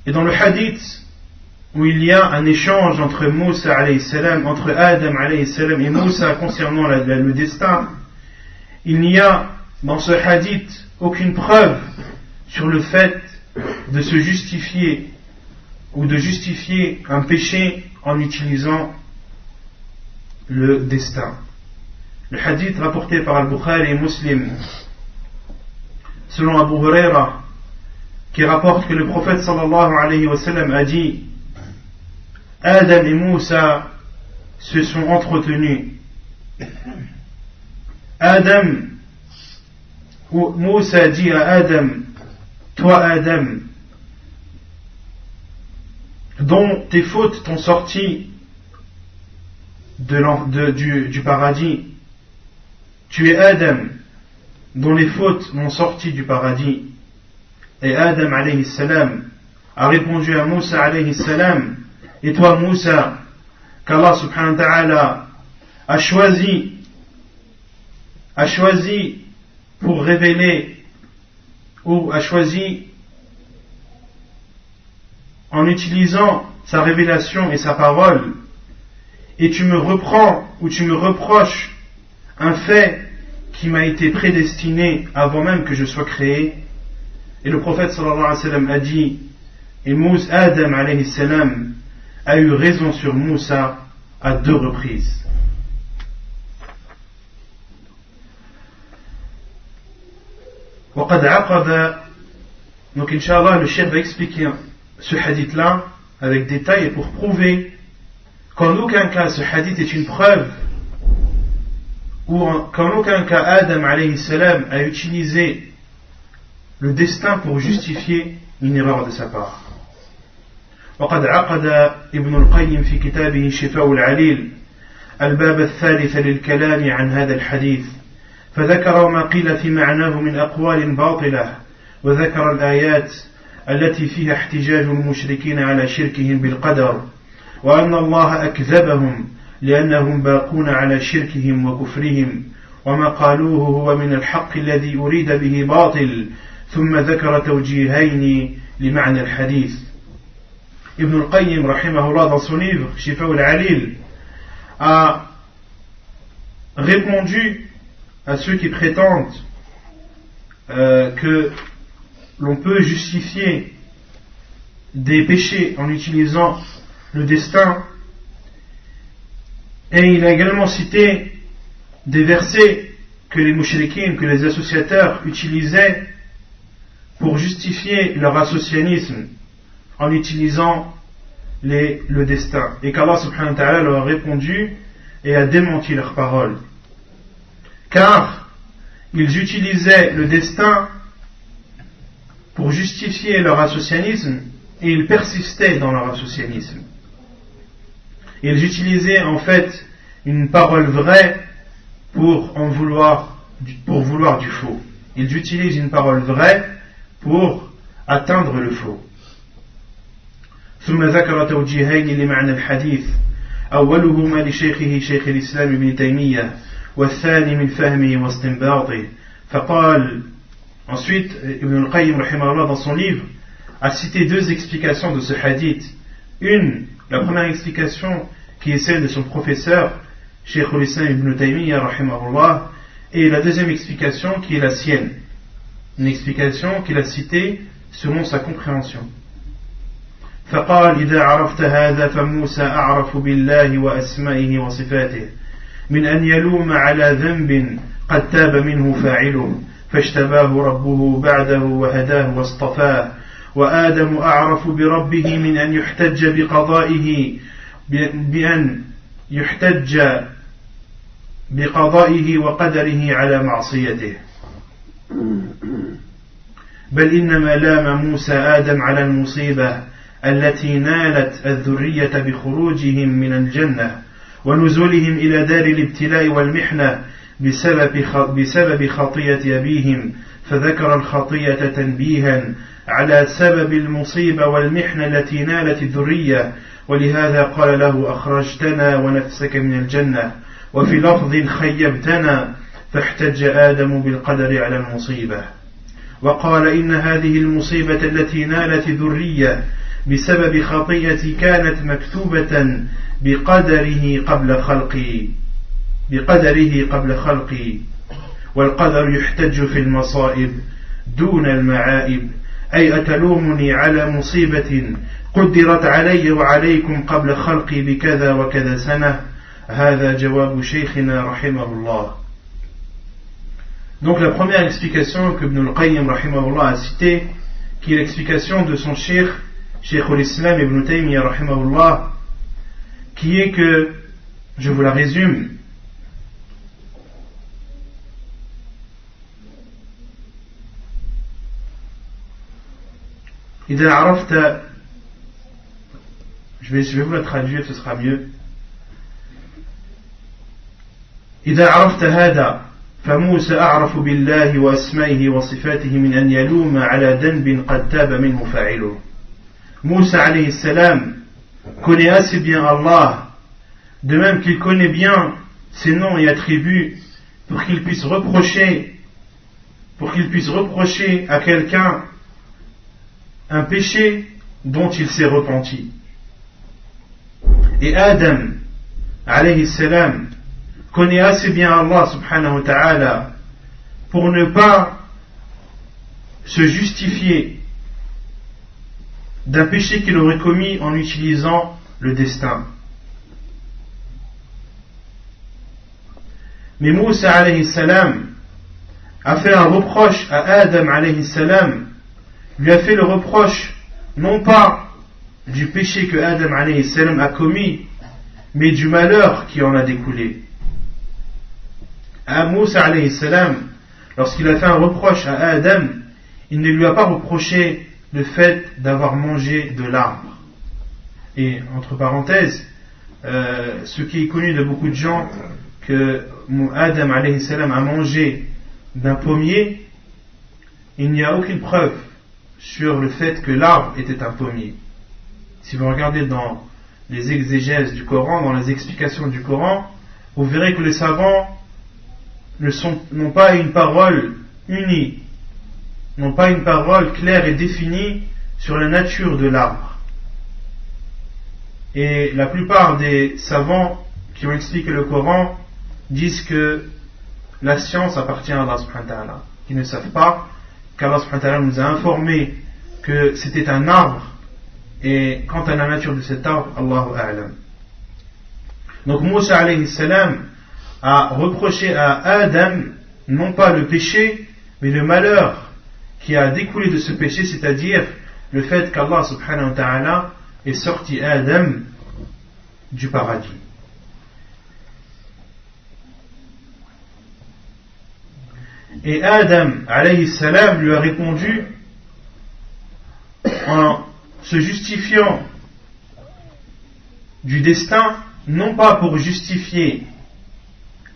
Et dans le hadith où il y a un échange entre Moussa alayhi salam, entre Adam alayhi salam et Moussa concernant le destin, il n'y a dans ce hadith aucune preuve sur le fait de se justifier ou de justifier un péché en utilisant le destin. Le hadith rapporté par Al-Bukhari et Muslim, selon Abu Huraira, qui rapporte que le prophète sallallahu alayhi wa sallam a dit: Adam et Moussa se sont entretenus. Moussa dit à Adam: toi Adam, dont tes fautes t'ont sorti du paradis, tu es Adam, dont les fautes m'ont sorti du paradis. Et Adam alayhi salam a répondu à Moussa alayhi salam, et toi Moussa, qu'Allah subhanahu wa ta'ala a choisi pour révéler, ou a choisi en utilisant sa révélation et sa parole, et tu me reprends ou tu me reproches un fait qui m'a été prédestiné avant même que je sois créé. Et le prophète sallallahu alayhi wa sallam a dit, et Adam alayhi salam a eu raison sur Moussa à 2 reprises. وقد عقد, donc Inch'Allah le chef va expliquer ce hadith là avec détail et pour prouver qu'en aucun cas ce hadith est une preuve ou qu'en aucun cas Adam alayhi salam a utilisé le destin pour justifier une erreur de sa part. وقد عقد ابن القيم في كتابه شفاء العليل الباب الثالث للكلام عن هذا الحديث فذكر ما قيل في معناه من أقوال باطلة وذكر الآيات التي فيها احتجاج المشركين على شركهم بالقدر وأن الله أكذبهم لأنهم باقون على شركهم وكفرهم وما قالوه هو من الحق الذي أريد به باطل ثم ذكر توجيهين لمعنى الحديث. Ibn al-Qayyim rahimahullah dans son livre Shifa al-Alil a répondu à ceux qui prétendent que l'on peut justifier des péchés en utilisant le destin, et il a également cité des versets que les mouchriquins, que les associateurs utilisaient pour justifier leur associanisme en utilisant le destin, et qu'Allah subhanahu wa ta'ala leur a répondu et a démenti leurs paroles, car ils utilisaient le destin pour justifier leur associanisme et ils persistaient dans leur associanisme. Ils utilisaient en fait une parole vraie pour vouloir du faux. Ils utilisent une parole vraie pour atteindre le faux. ثم ذكر توجيهين لمعنى الحديث أولهما لشيخه شيخ الإسلام ابن تيمية والثاني من فهمه واستنباطه فقال. Ensuite, Ibn al-Qayyim rahimahullah dans son livre a cité 2 explications de ce hadith. La première explication qui est celle de son professeur Cheikh al-Islam ibn Taymiyyah rahimahullah, et la deuxième explication qui est la sienne, une explication qu'il a citée selon sa compréhension. فقال إذا عرفت هذا فموسى أعرف بالله وأسمائه وصفاته من أن يلوم على ذنب قد تاب منه فاعله فاجتباه ربه بعده وهداه واصطفاه وآدم أعرف بربه من أن يحتج بقضائه بأن يحتج بقضائه وقدره على معصيته بل إنما لام موسى آدم على المصيبة التي نالت الذرية بخروجهم من الجنة ونزولهم إلى دار الابتلاء والمحنة بسبب خطية أبيهم فذكر الخطية تنبيها على سبب المصيبة والمحنة التي نالت الذرية ولهذا قال له أخرجتنا ونفسك من الجنة وفي لفظ خيبتنا فاحتج آدم بالقدر على المصيبة وقال إن هذه المصيبة التي نالت الذرية بسبب خطيئتي كانت مكتوبة بقدره قبل خلقي والقدر يحتج في المصائب دون المعائب أي أتلومني على مصيبة قدرت علي وعليكم قبل خلقي بكذا وكذا سنة هذا جواب شيخنا رحمه الله. Donc la première explication que Ibn al-Qayyim rahimahullah a citée, qui est l'explication de son cheikh al-Islam ibn Taymiyyah rahimahullah, qui est que, je vous la résume, إذا عرفت, je vais vous la traduire, ce sera mieux. إذا عرفت هذا فموسى أعرف بالله وأسمائه وصفاته من أن يلوم على ذنب قد تاب منه فاعله. Moussa alayhi salam connaît assez bien Allah, de même qu'il connaît bien ses noms et attributs, pour qu'il puisse reprocher à quelqu'un un péché dont il s'est repenti. Et Adam alayhi salam connaît assez bien Allah subhanahu wa ta'ala pour ne pas se justifier d'un péché qu'il aurait commis en utilisant le destin. Mais Moussa alayhi salam a fait un reproche à Adam alayhi salam, lui a fait le reproche non pas du péché que Adam alayhi salam a commis, mais du malheur qui en a découlé. À Moussa alayhi salam, lorsqu'il a fait un reproche à Adam, il ne lui a pas reproché le fait d'avoir mangé de l'arbre. Et entre parenthèses, ce qui est connu de beaucoup de gens, que Adam alayhi salam a mangé d'un pommier, il n'y a aucune preuve sur le fait que l'arbre était un pommier. Si vous regardez dans les exégèses du Coran, dans les explications du Coran, vous verrez que les savants n'ont pas une parole unie, n'ont pas une parole claire et définie sur la nature de l'arbre. Et la plupart des savants qui ont expliqué le Coran disent que la science appartient à Allah subhanahu wa ta'ala, qui ne savent pas qu'Allah subhanahu wa ta'ala nous a informé que c'était un arbre, et quant à la nature de cet arbre, Allahu a'lam. Donc Moussa alayhi salam a reproché à Adam non pas le péché, mais le malheur qui a découlé de ce péché, c'est-à-dire le fait qu'Allah subhanahu wa ta'ala ait sorti Adam du paradis. Et Adam alayhi salam lui a répondu en se justifiant du destin, non pas pour justifier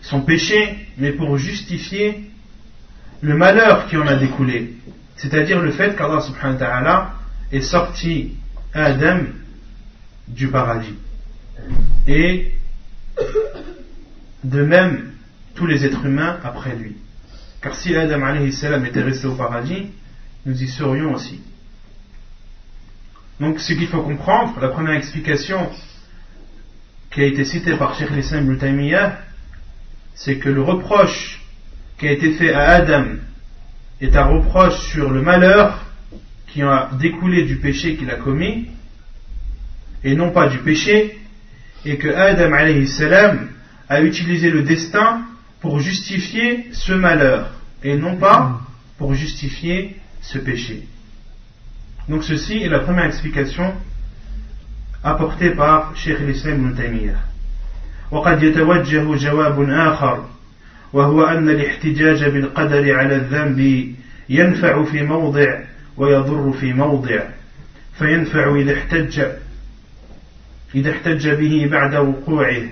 son péché, mais pour justifier le malheur qui en a découlé, c'est-à-dire le fait qu'Allah subhanahu wa ta'ala ait sorti Adam du paradis. Et de même tous les êtres humains après lui. Car si Adam alayhi salam était resté au paradis, nous y serions aussi. Donc ce qu'il faut comprendre, la première explication qui a été citée par Cheikh l'Islam Ibn Taymiyyah, c'est que le reproche qui a été fait à Adam est un reproche sur le malheur qui a découlé du péché qu'il a commis, et non pas du péché, et que Adam alayhi salam a utilisé le destin pour justifier ce malheur, et non pas pour justifier ce péché. Donc ceci est la première explication apportée par Cheikh l'Islam Ibn Taymiyyah. وقد يتوجه جواب آخر، وهو أن الاحتجاج بالقدر على الذنب ينفع في موضع ويضر في موضع، فينفع إذا احتج به بعد وقوعه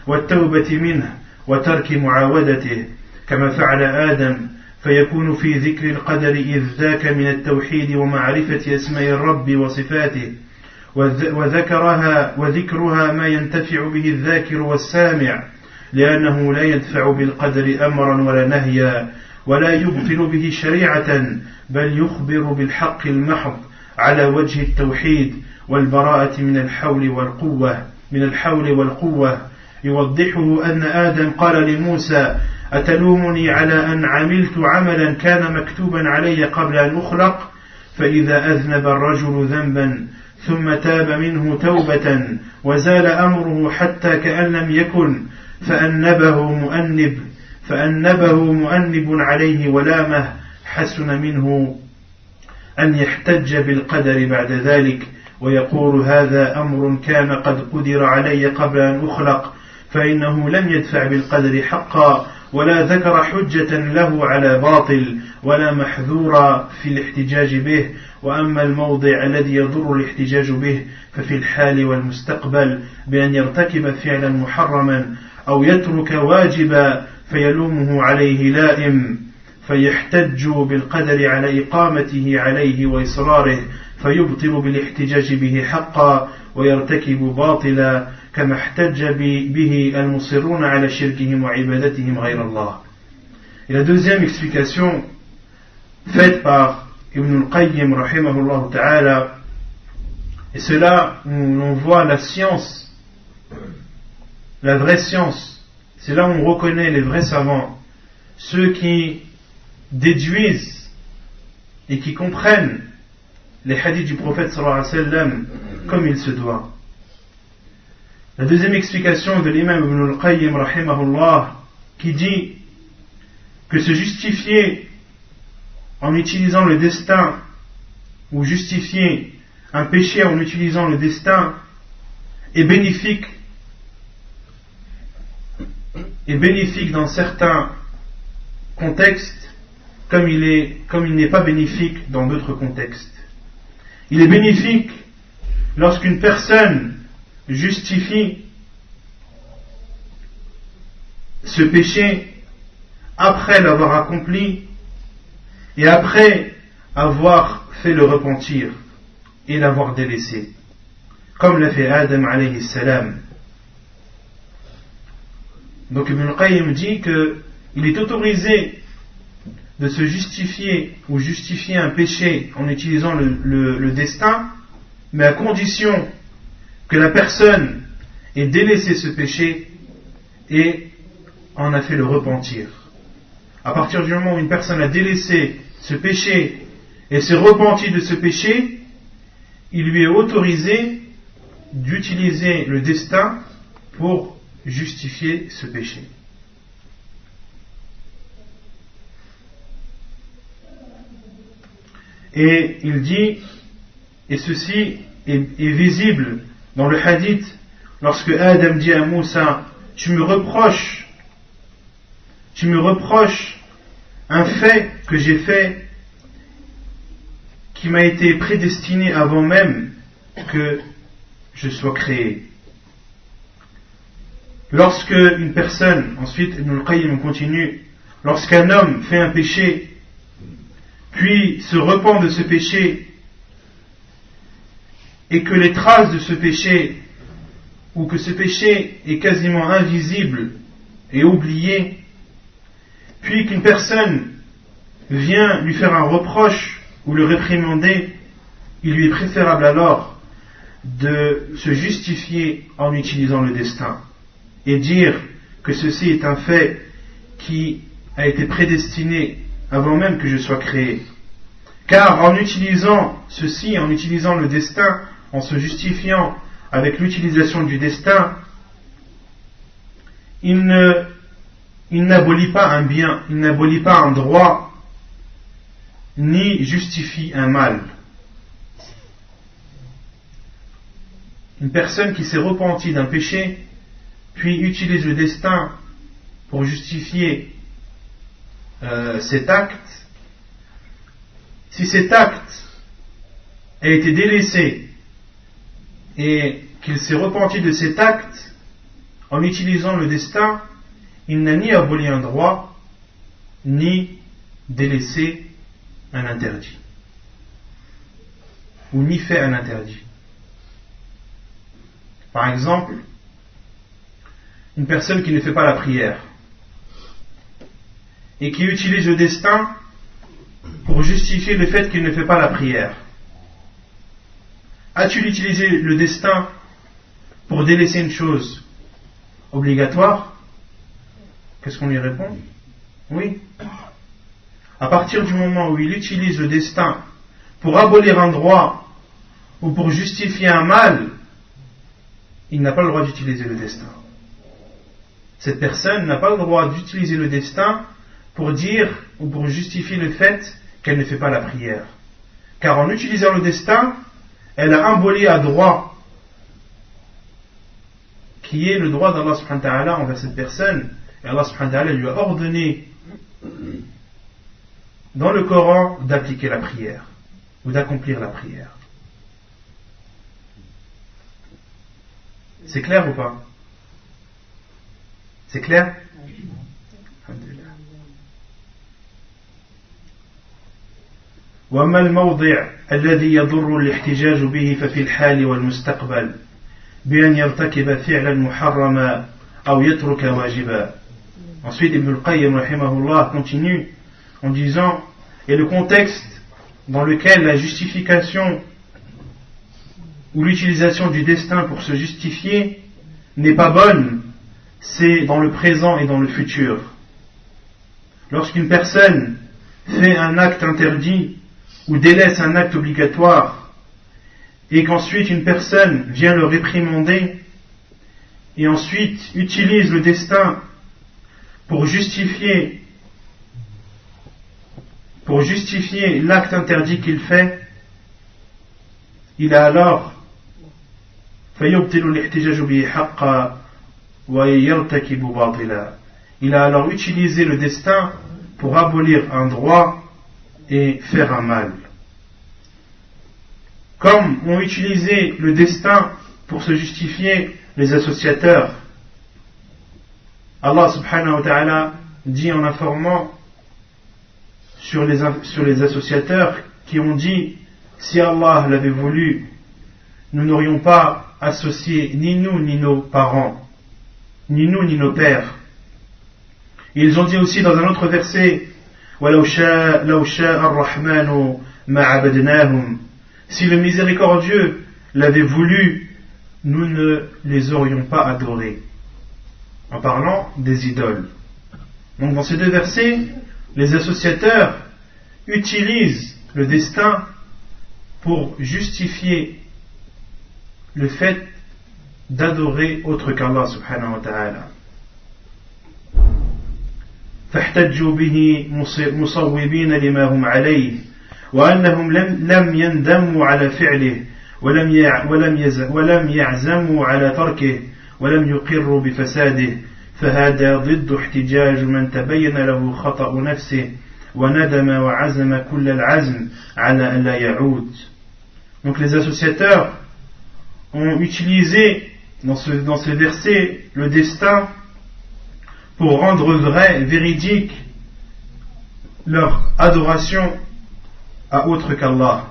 والتوبة منه وترك معاودته كما فعل آدم، فيكون في ذكر القدر إذ ذاك من التوحيد ومعرفة أسماء الرب وصفاته، وذكرها ما ينتفع به الذاكر والسامع، لأنه لا يدفع بالقدر أمرا ولا نهيا، ولا يبطل به شريعة، بل يخبر بالحق المحض على وجه التوحيد والبراءة من الحول والقوة. يوضحه أن آدم قال لموسى: أتلومني على أن عملت عملا كان مكتوبا علي قبل أن أخلق؟ فإذا أذنب الرجل ذنبا ثم تاب منه توبة وزال أمره حتى كأن لم يكن، فأنبه مؤنب عليه ولامه، حسن منه أن يحتج بالقدر بعد ذلك ويقول: هذا أمر كان قد قدر علي قبل أن أخلق، فإنه لم يدفع بالقدر حقا، ولا ذكر حجة له على باطل، ولا محذور في الاحتجاج به. وأما الموضع الذي يضر الاحتجاج به ففي الحال والمستقبل بأن يرتكب فعلا محرما أو يترك واجبا، فيلومه عليه لائم فيحتج بالقدر على إقامته عليه وإصراره فيبطل بالاحتجاج به حقا ويرتكب باطلا كما احتج به المصرون على شركهم وعبادتهم غير الله. Et la deuxième explication faite par Ibn al-Qayyim rahimahullah ta'ala, et cela où l'on voit la science, la vraie science, c'est là où on reconnaît les vrais savants, ceux qui déduisent et qui comprennent les hadiths du prophète sallallahu alayhi wa sallam comme il se doit. La deuxième explication de l'imam Ibn al-Qayyim rahimahullah, qui dit que se justifier en utilisant le destin ou justifier un péché en utilisant le destin est bénéfique dans certains contextes comme il n'est pas bénéfique dans d'autres contextes. Il est bénéfique lorsqu'une personne justifie ce péché après l'avoir accompli et après avoir fait le repentir et l'avoir délaissé, comme l'a fait Adam alayhi salam. Donc Ibn al-Qayyim dit qu'il est autorisé de se justifier ou justifier un péché en utilisant le destin, mais à condition que la personne ait délaissé ce péché et en a fait le repentir. À partir du moment où une personne a délaissé ce péché et s'est repenti de ce péché, il lui est autorisé d'utiliser le destin pour justifier ce péché. Et il dit, et ceci est visible dans le hadith, lorsque Adam dit à Moussa, tu me reproches un fait que j'ai fait qui m'a été prédestiné avant même que je sois créé. Lorsque une personne, ensuite Ibn al-Qayyim continue, lorsqu'un homme fait un péché, puis se repent de ce péché, et que les traces de ce péché, ou que ce péché est quasiment invisible et oublié, puis qu'une personne vient lui faire un reproche ou le réprimander, il lui est préférable alors de se justifier en utilisant le destin et dire que ceci est un fait qui a été prédestiné avant même que je sois créé. Car en utilisant ceci, en utilisant le destin, en se justifiant avec l'utilisation du destin, il n'abolit pas un bien, il n'abolit pas un droit, ni justifie un mal. Une personne qui s'est repentie d'un péché, puis utilise le destin pour justifier cet acte, si cet acte a été délaissé et qu'il s'est repenti de cet acte en utilisant le destin, il n'a ni aboli un droit, ni délaissé un interdit, ou ni fait un interdit. Par exemple, une personne qui ne fait pas la prière et qui utilise le destin pour justifier le fait qu'il ne fait pas la prière. As-tu utilisé le destin pour délaisser une chose obligatoire? Qu'est-ce qu'on lui répond? Oui. À partir du moment où il utilise le destin pour abolir un droit ou pour justifier un mal, il n'a pas le droit d'utiliser le destin. Cette personne n'a pas le droit d'utiliser le destin pour dire ou pour justifier le fait qu'elle ne fait pas la prière. Car en utilisant le destin, elle a aboli un droit qui est le droit d'Allah subhanahu wa ta'ala envers cette personne. Et Allah subhanahu wa ta'ala lui a ordonné dans le Coran d'appliquer la prière ou d'accomplir la prière. C'est clair ou pas? C'est clair? وما الموضع الذي يضر الاحتجاج به ففي الحال والمستقبل بأن يرتكب فعلا محرما أو يترك واجبا. Ensuite Ibn al-Qayyim rahimahullah continue en disant, et le contexte dans lequel la justification ou l'utilisation du destin pour se justifier n'est pas bonne, c'est dans le présent et dans le futur. Lorsqu'une personne fait un acte interdit ou délaisse un acte obligatoire et qu'ensuite une personne vient le réprimander et ensuite utilise le destin pour justifier l'acte interdit qu'il fait, il a alors utilisé le destin pour abolir un droit et faire un mal. Comme ont utilisé le destin pour se justifier les associateurs. Allah subhanahu wa ta'ala dit en informant sur les associateurs qui ont dit, si Allah l'avait voulu, nous n'aurions pas associé ni nous ni nos parents, ni nous ni nos pères. Et ils ont dit aussi dans un autre verset, وَلَوْ شَاءَ الرَّحْمَنُ مَا عَبَدْنَاهُمْ. Si le miséricordieux l'avait voulu, nous ne les aurions pas adorés. En parlant des idoles. Donc dans ces deux versets, les associateurs utilisent le destin pour justifier le fait d'adorer autre qu'Allah subhanahu wa ta'ala. فاحتجوا به مصوبين لما هم عليه وأنهم لم يندموا على فعله ولم يعزموا على تركه ولم يقروا بفساده فهذا ضد احتجاج من تبين له خطأ نفسه وندم وعزم كل العزم على أن لا يعود. Donc les associateurs ont utilisé dans ces versets le destin pour rendre vrai, véridique leur adoration à autre qu'Allah.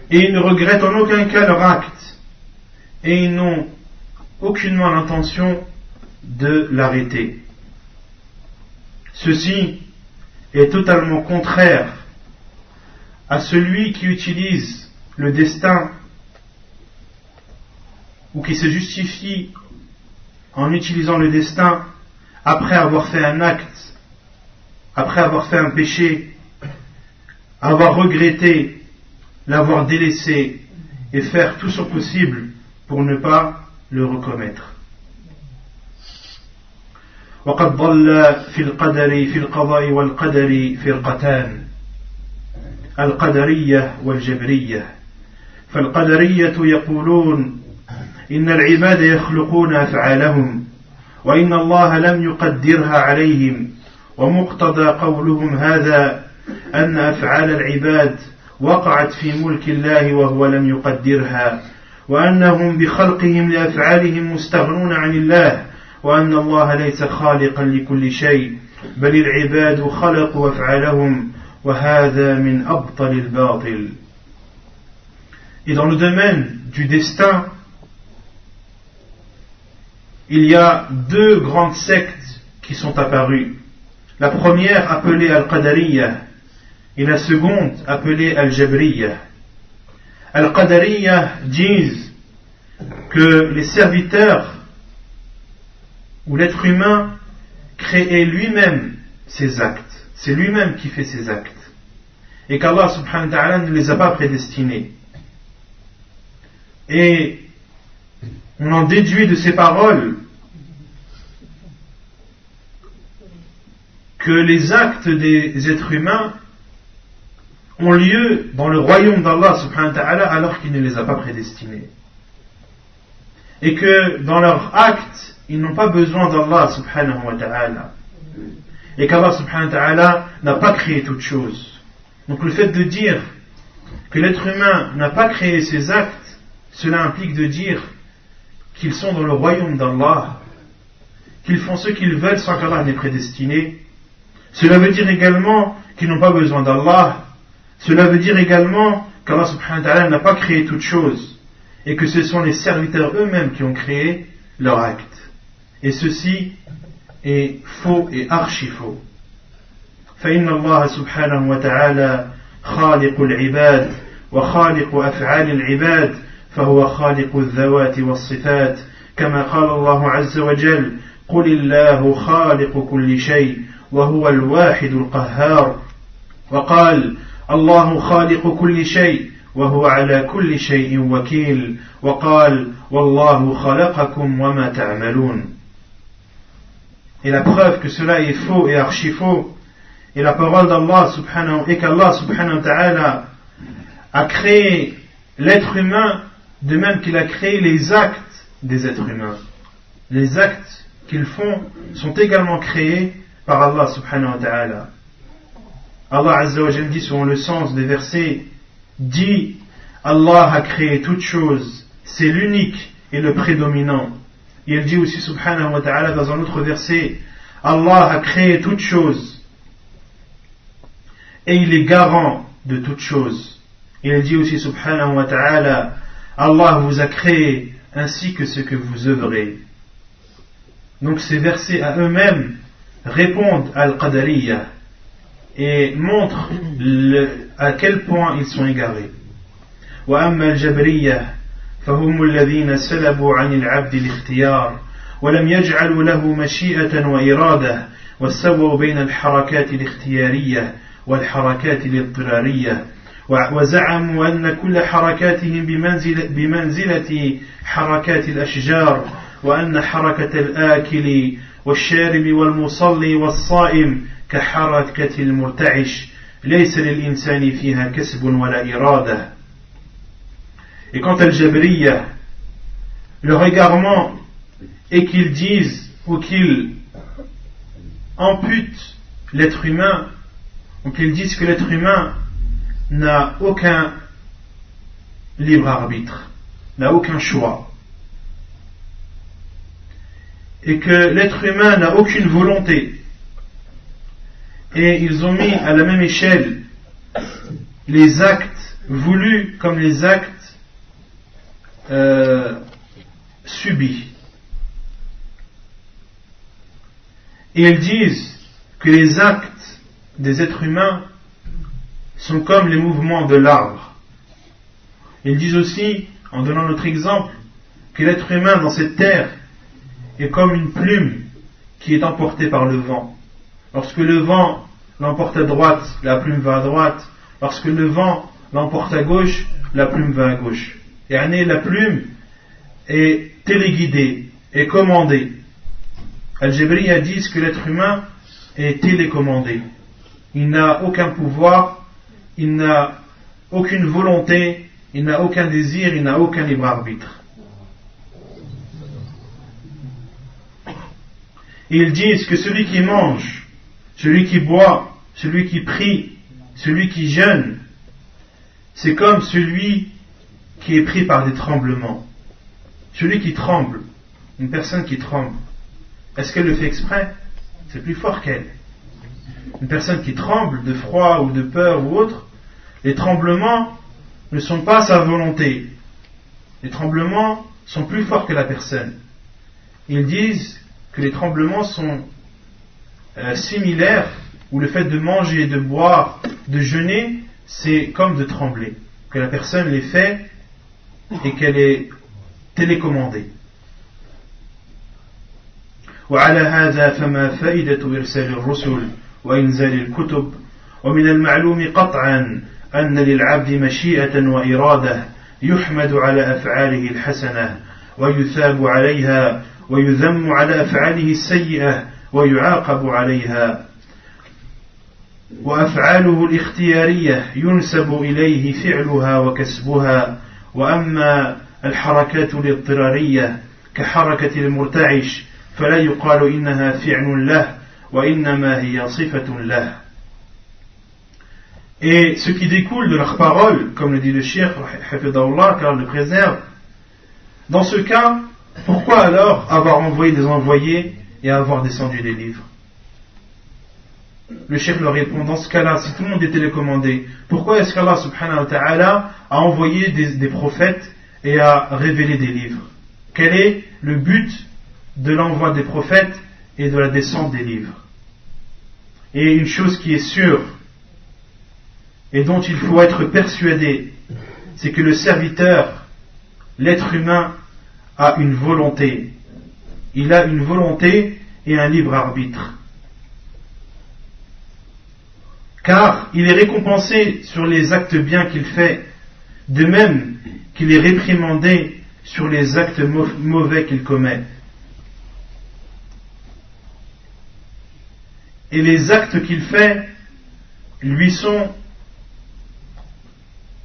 Et ils ne regrettent en aucun cas leur acte et ils n'ont aucunement l'intention de l'arrêter. Ceci est totalement contraire à celui qui utilise le destin ou qui se justifie en utilisant le destin après avoir fait un acte, après avoir fait un péché, avoir regretté, l'avoir délaissé et faire tout son possible pour ne pas le recommettre. وقد ضل في القضاء والقدر فرقتان القدرية والجبرية فالقدرية يقولون إن العباد يخلقون أفعالهم وإن الله لم يقدرها عليهم ومقتضى قولهم هذا أن أفعال العباد وقعت في ملك الله وهو لم يقدرها وأنهم بخلقهم لأفعالهم مستغنون عن الله وأن الله ليس خالقا لكل شيء بل العباد خلقوا أفعالهم وهذا من أبطل الباطل. Et dans le domaine du destin, il y a deux grandes sectes qui sont apparues. La première appelée Al-Qadariyya et la seconde appelée Al-Jabriyya. Al-Qadariyya disent que les serviteurs ou l'être humain crée lui-même ses actes. C'est lui-même qui fait ses actes. Et qu'Allah subhanahu wa ta'ala ne les a pas prédestinés. Et on en déduit de ces paroles que les actes des êtres humains ont lieu dans le royaume d'Allah subhanahu wa ta'ala alors qu'il ne les a pas prédestinés. Et que dans leurs actes, ils n'ont pas besoin d'Allah subhanahu wa ta'ala. Et qu'Allah subhanahu wa ta'ala n'a pas créé toute chose. Donc le fait de dire que l'être humain n'a pas créé ses actes, cela implique de dire qu'ils sont dans le royaume d'Allah, qu'ils font ce qu'ils veulent sans qu'Allah n'ait prédestiné, Cela veut dire également qu'ils n'ont pas besoin d'Allah. Cela veut dire également qu'Allah subhanahu wa ta'ala n'a pas créé toute chose et que ce sont les serviteurs eux-mêmes qui ont créé leur acte. Et ceci est faux et archi-faux. فإن الله سبحانه وتعالى خالق العباد وخالق أفعال العباد فهو خالق الذوات والصفات كما قال الله عز وجل قل الله خالق كل شيء وهو الواحد القهار وقال الله خالق كل شيء وهو على كل شيء وكيل وقال والله خلقكم وما تعملون. Et la preuve que cela est faux et archi-faux est la parole d'Allah subhanahu et qu'Allah subhanahu wa ta'ala a créé l'être humain de même qu'il a créé les actes des êtres humains. Les actes qu'ils font sont également créés par Allah subhanahu wa ta'ala. Allah azza wa jalla dit selon le sens des versets, dit Allah a créé toutes choses, c'est l'unique et le prédominant. Et il dit aussi subhanahu wa ta'ala dans un autre verset, Allah a créé toutes choses et il est garant de toutes choses. Et il dit aussi subhanahu wa ta'ala, Allah vous a créé ainsi que ce que vous œuvrez. Donc ces versets à eux-mêmes répondent à Al-Qadariyya et montrent à quel point ils sont égarés. وأما الجبرية فهم الذين سلبوا عن العبد الاختيار ولم يجعلوا له مشيئة وإرادة وسووا بين الحركات الاختيارية والحركات الاضطرارية وزعموا أن كل حركاتهم بمنزلة حركات الأشجار وأن حركة الآكل والشارب والمصلي والصائم كحركة المرتعش ليس للإنسان فيها كسب ولا إرادة. Et quant à Al-Jabriya, leur égarement est qu'ils disent ou qu'ils amputent l'être humain, ou qu'ils disent que l'être humain n'a aucun libre arbitre, n'a aucun choix, et que l'être humain n'a aucune volonté. Et ils ont mis à la même échelle les actes voulus comme les actes subis. Et ils disent que les actes des êtres humains sont comme les mouvements de l'arbre. Ils disent aussi, en donnant notre exemple, que l'être humain dans cette terre est comme une plume qui est emportée par le vent. Lorsque le vent l'emporte à droite, la plume va à droite. Lorsque le vent l'emporte à gauche, la plume va à gauche. Et la plume est téléguidée, est commandée. Al-Jabriya dit que l'être humain est télécommandé. Il n'a aucun pouvoir, il n'a aucune volonté, il n'a aucun désir, il n'a aucun libre arbitre. Et ils disent que celui qui mange, celui qui boit, celui qui prie, celui qui jeûne, c'est comme celui qui est pris par des tremblements. Celui qui tremble, une personne qui tremble, est-ce qu'elle le fait exprès? C'est plus fort qu'elle. Une personne qui tremble de froid ou de peur ou autre, les tremblements ne sont pas sa volonté. Les tremblements sont plus forts que la personne. Ils disent que les tremblements sont similaires, où le fait de manger, de boire, de jeûner, c'est comme de trembler, que la personne les fait et qu'elle est télécommandée. وعلى هذا فما فائدة إرسال الرسل وإنزال الكتب ومن المعلوم قطعا أن للعبد مشيئة وإرادة يحمد على أفعاله الحسنة ويثاب عليها ويذم على أفعاله السيئة ويعاقب عليها وأفعاله الاختيارية ينسب إليه فعلها وكسبها وأما الحركات الاضطرارية كحركة المرتعش فلا يقال إنها فعل له وإنما هي صفة له. Et ce qui découle de leurs paroles, comme le dit le Cheikh, Hafidahullah, car le préserve, dans ce cas, pourquoi alors avoir envoyé des envoyés et avoir descendu des livres? Le cheikh leur répond, dans ce cas-là, si tout le monde est télécommandé, pourquoi est-ce qu'Allah subhanahu wa ta'ala a envoyé des prophètes et a révélé des livres? Quel est le but de l'envoi des prophètes et de la descente des livres? Et une chose qui est sûre et dont il faut être persuadé, c'est que le serviteur, l'être humain, a une volonté. Il a une volonté et un libre arbitre. Car il est récompensé sur les actes bien qu'il fait, de même qu'il est réprimandé sur les actes mauvais qu'il commet. Et les actes qu'il fait lui sont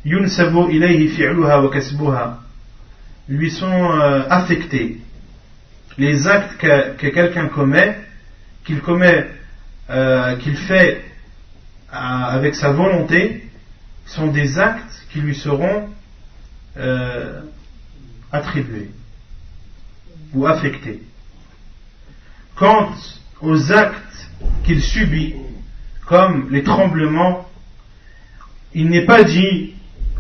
yunsabu ilayhi fi'luha wa kasbuha, lui sont affectés. Les actes que quelqu'un commet, qu'il fait avec sa volonté, sont des actes qui lui seront attribués ou affectés. Quant aux actes qu'il subit, comme les tremblements, il n'est pas dit,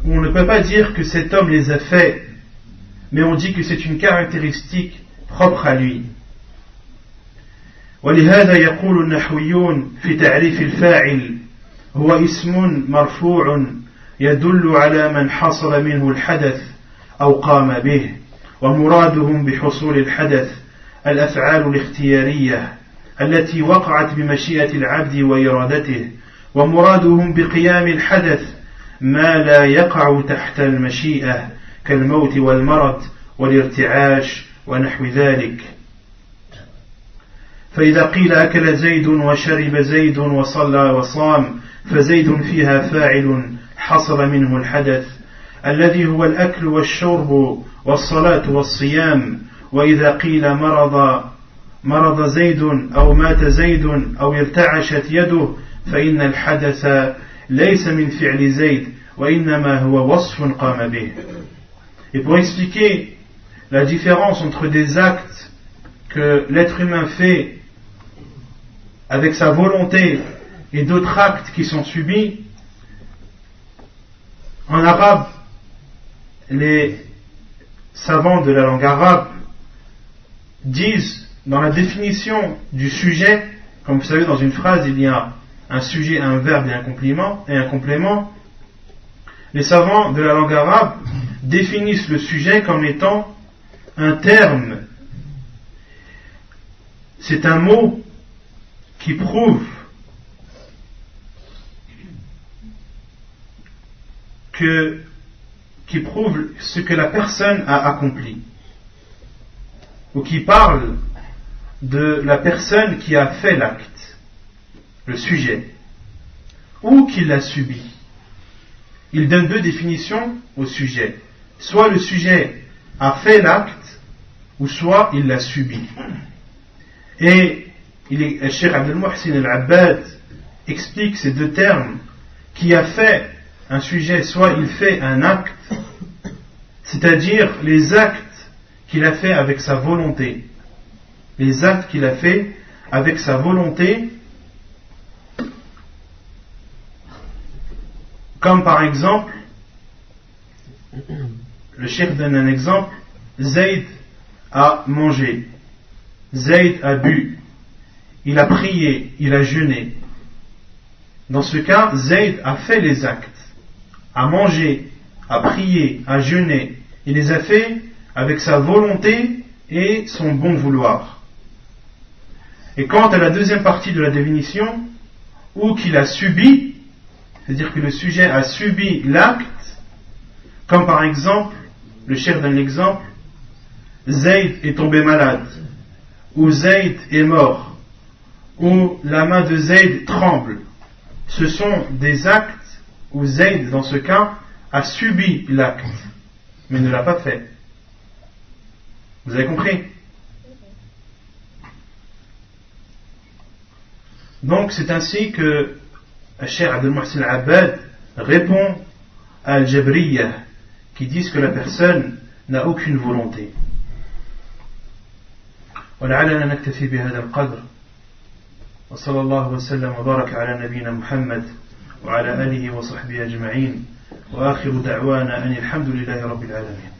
ou on ne peut pas dire que cet homme les a faits, mais on dit que c'est une caractéristique propre à lui. ولهذا يقول النحويون في تعريف الفاعل هو اسم مرفوع يدل على من حصل منه الحدث أو قام به، ومرادهم بحصول الحدث الأفعال الاختيارية التي وقعت بمشيئة العبد وإرادته، ومرادهم بقيام الحدث ما لا يقع تحت المشيئة كالموت والمرض والارتعاش ونحو ذلك. فإذا قيل أكل زيد وشرب زيد وصلى وصام فزيد فيها فاعل حصل منه الحدث الذي هو الأكل والشرب والصلاة والصيام. وإذا قيل مرض زيد أو مات زيد أو ارتعشت يده فإن الحدث ليس من فعل زيد وإنما هو وصف قام به. Et pour expliquer la différence entre des actes que l'être humain fait avec sa volonté et d'autres actes qui sont subis, en arabe, les savants de la langue arabe disent dans la définition du sujet, comme vous savez dans une phrase il y a un sujet, un verbe et un complément, les savants de la langue arabe définissent le sujet comme étant un terme. C'est un mot qui prouve ce que la personne a accompli, ou qui parle de la personne qui a fait l'acte, le sujet, ou qui l'a subi. Il donne deux définitions au sujet. Soit le sujet a fait l'acte, ou soit il l'a subi. Et le Cheikh Abdel Muhsin Al-Abbad explique ces deux termes: qui a fait un sujet, soit il fait un acte, c'est-à-dire les actes qu'il a fait avec sa volonté. Les actes qu'il a fait avec sa volonté, comme par exemple, le cheikh donne un exemple: Zayd a mangé, Zayd a bu, il a prié, il a jeûné. Dans ce cas, Zayd a fait les actes, a mangé, a prié, a jeûné. Il les a fait avec sa volonté et son bon vouloir. Et quant à la deuxième partie de la définition, ou qu'il a subi, c'est-à-dire que le sujet a subi l'acte, comme par exemple, le cheikh donne l'exemple: Zayd est tombé malade, ou Zayd est mort, ou la main de Zayd tremble. Ce sont des actes où Zayd, dans ce cas, a subi l'acte, mais ne l'a pas fait. Vous avez compris? Donc c'est ainsi que Cheikh Abdel Muhsin Al-Abbad répond à Al-Jabriyah, qui disent que la personne n'a aucune volonté. ولعلنا نكتفي بهذا القدر وصلى الله وسلم وبارك على نبينا محمد وعلى آله وصحبه أجمعين وآخر دعوانا أن الحمد لله رب العالمين.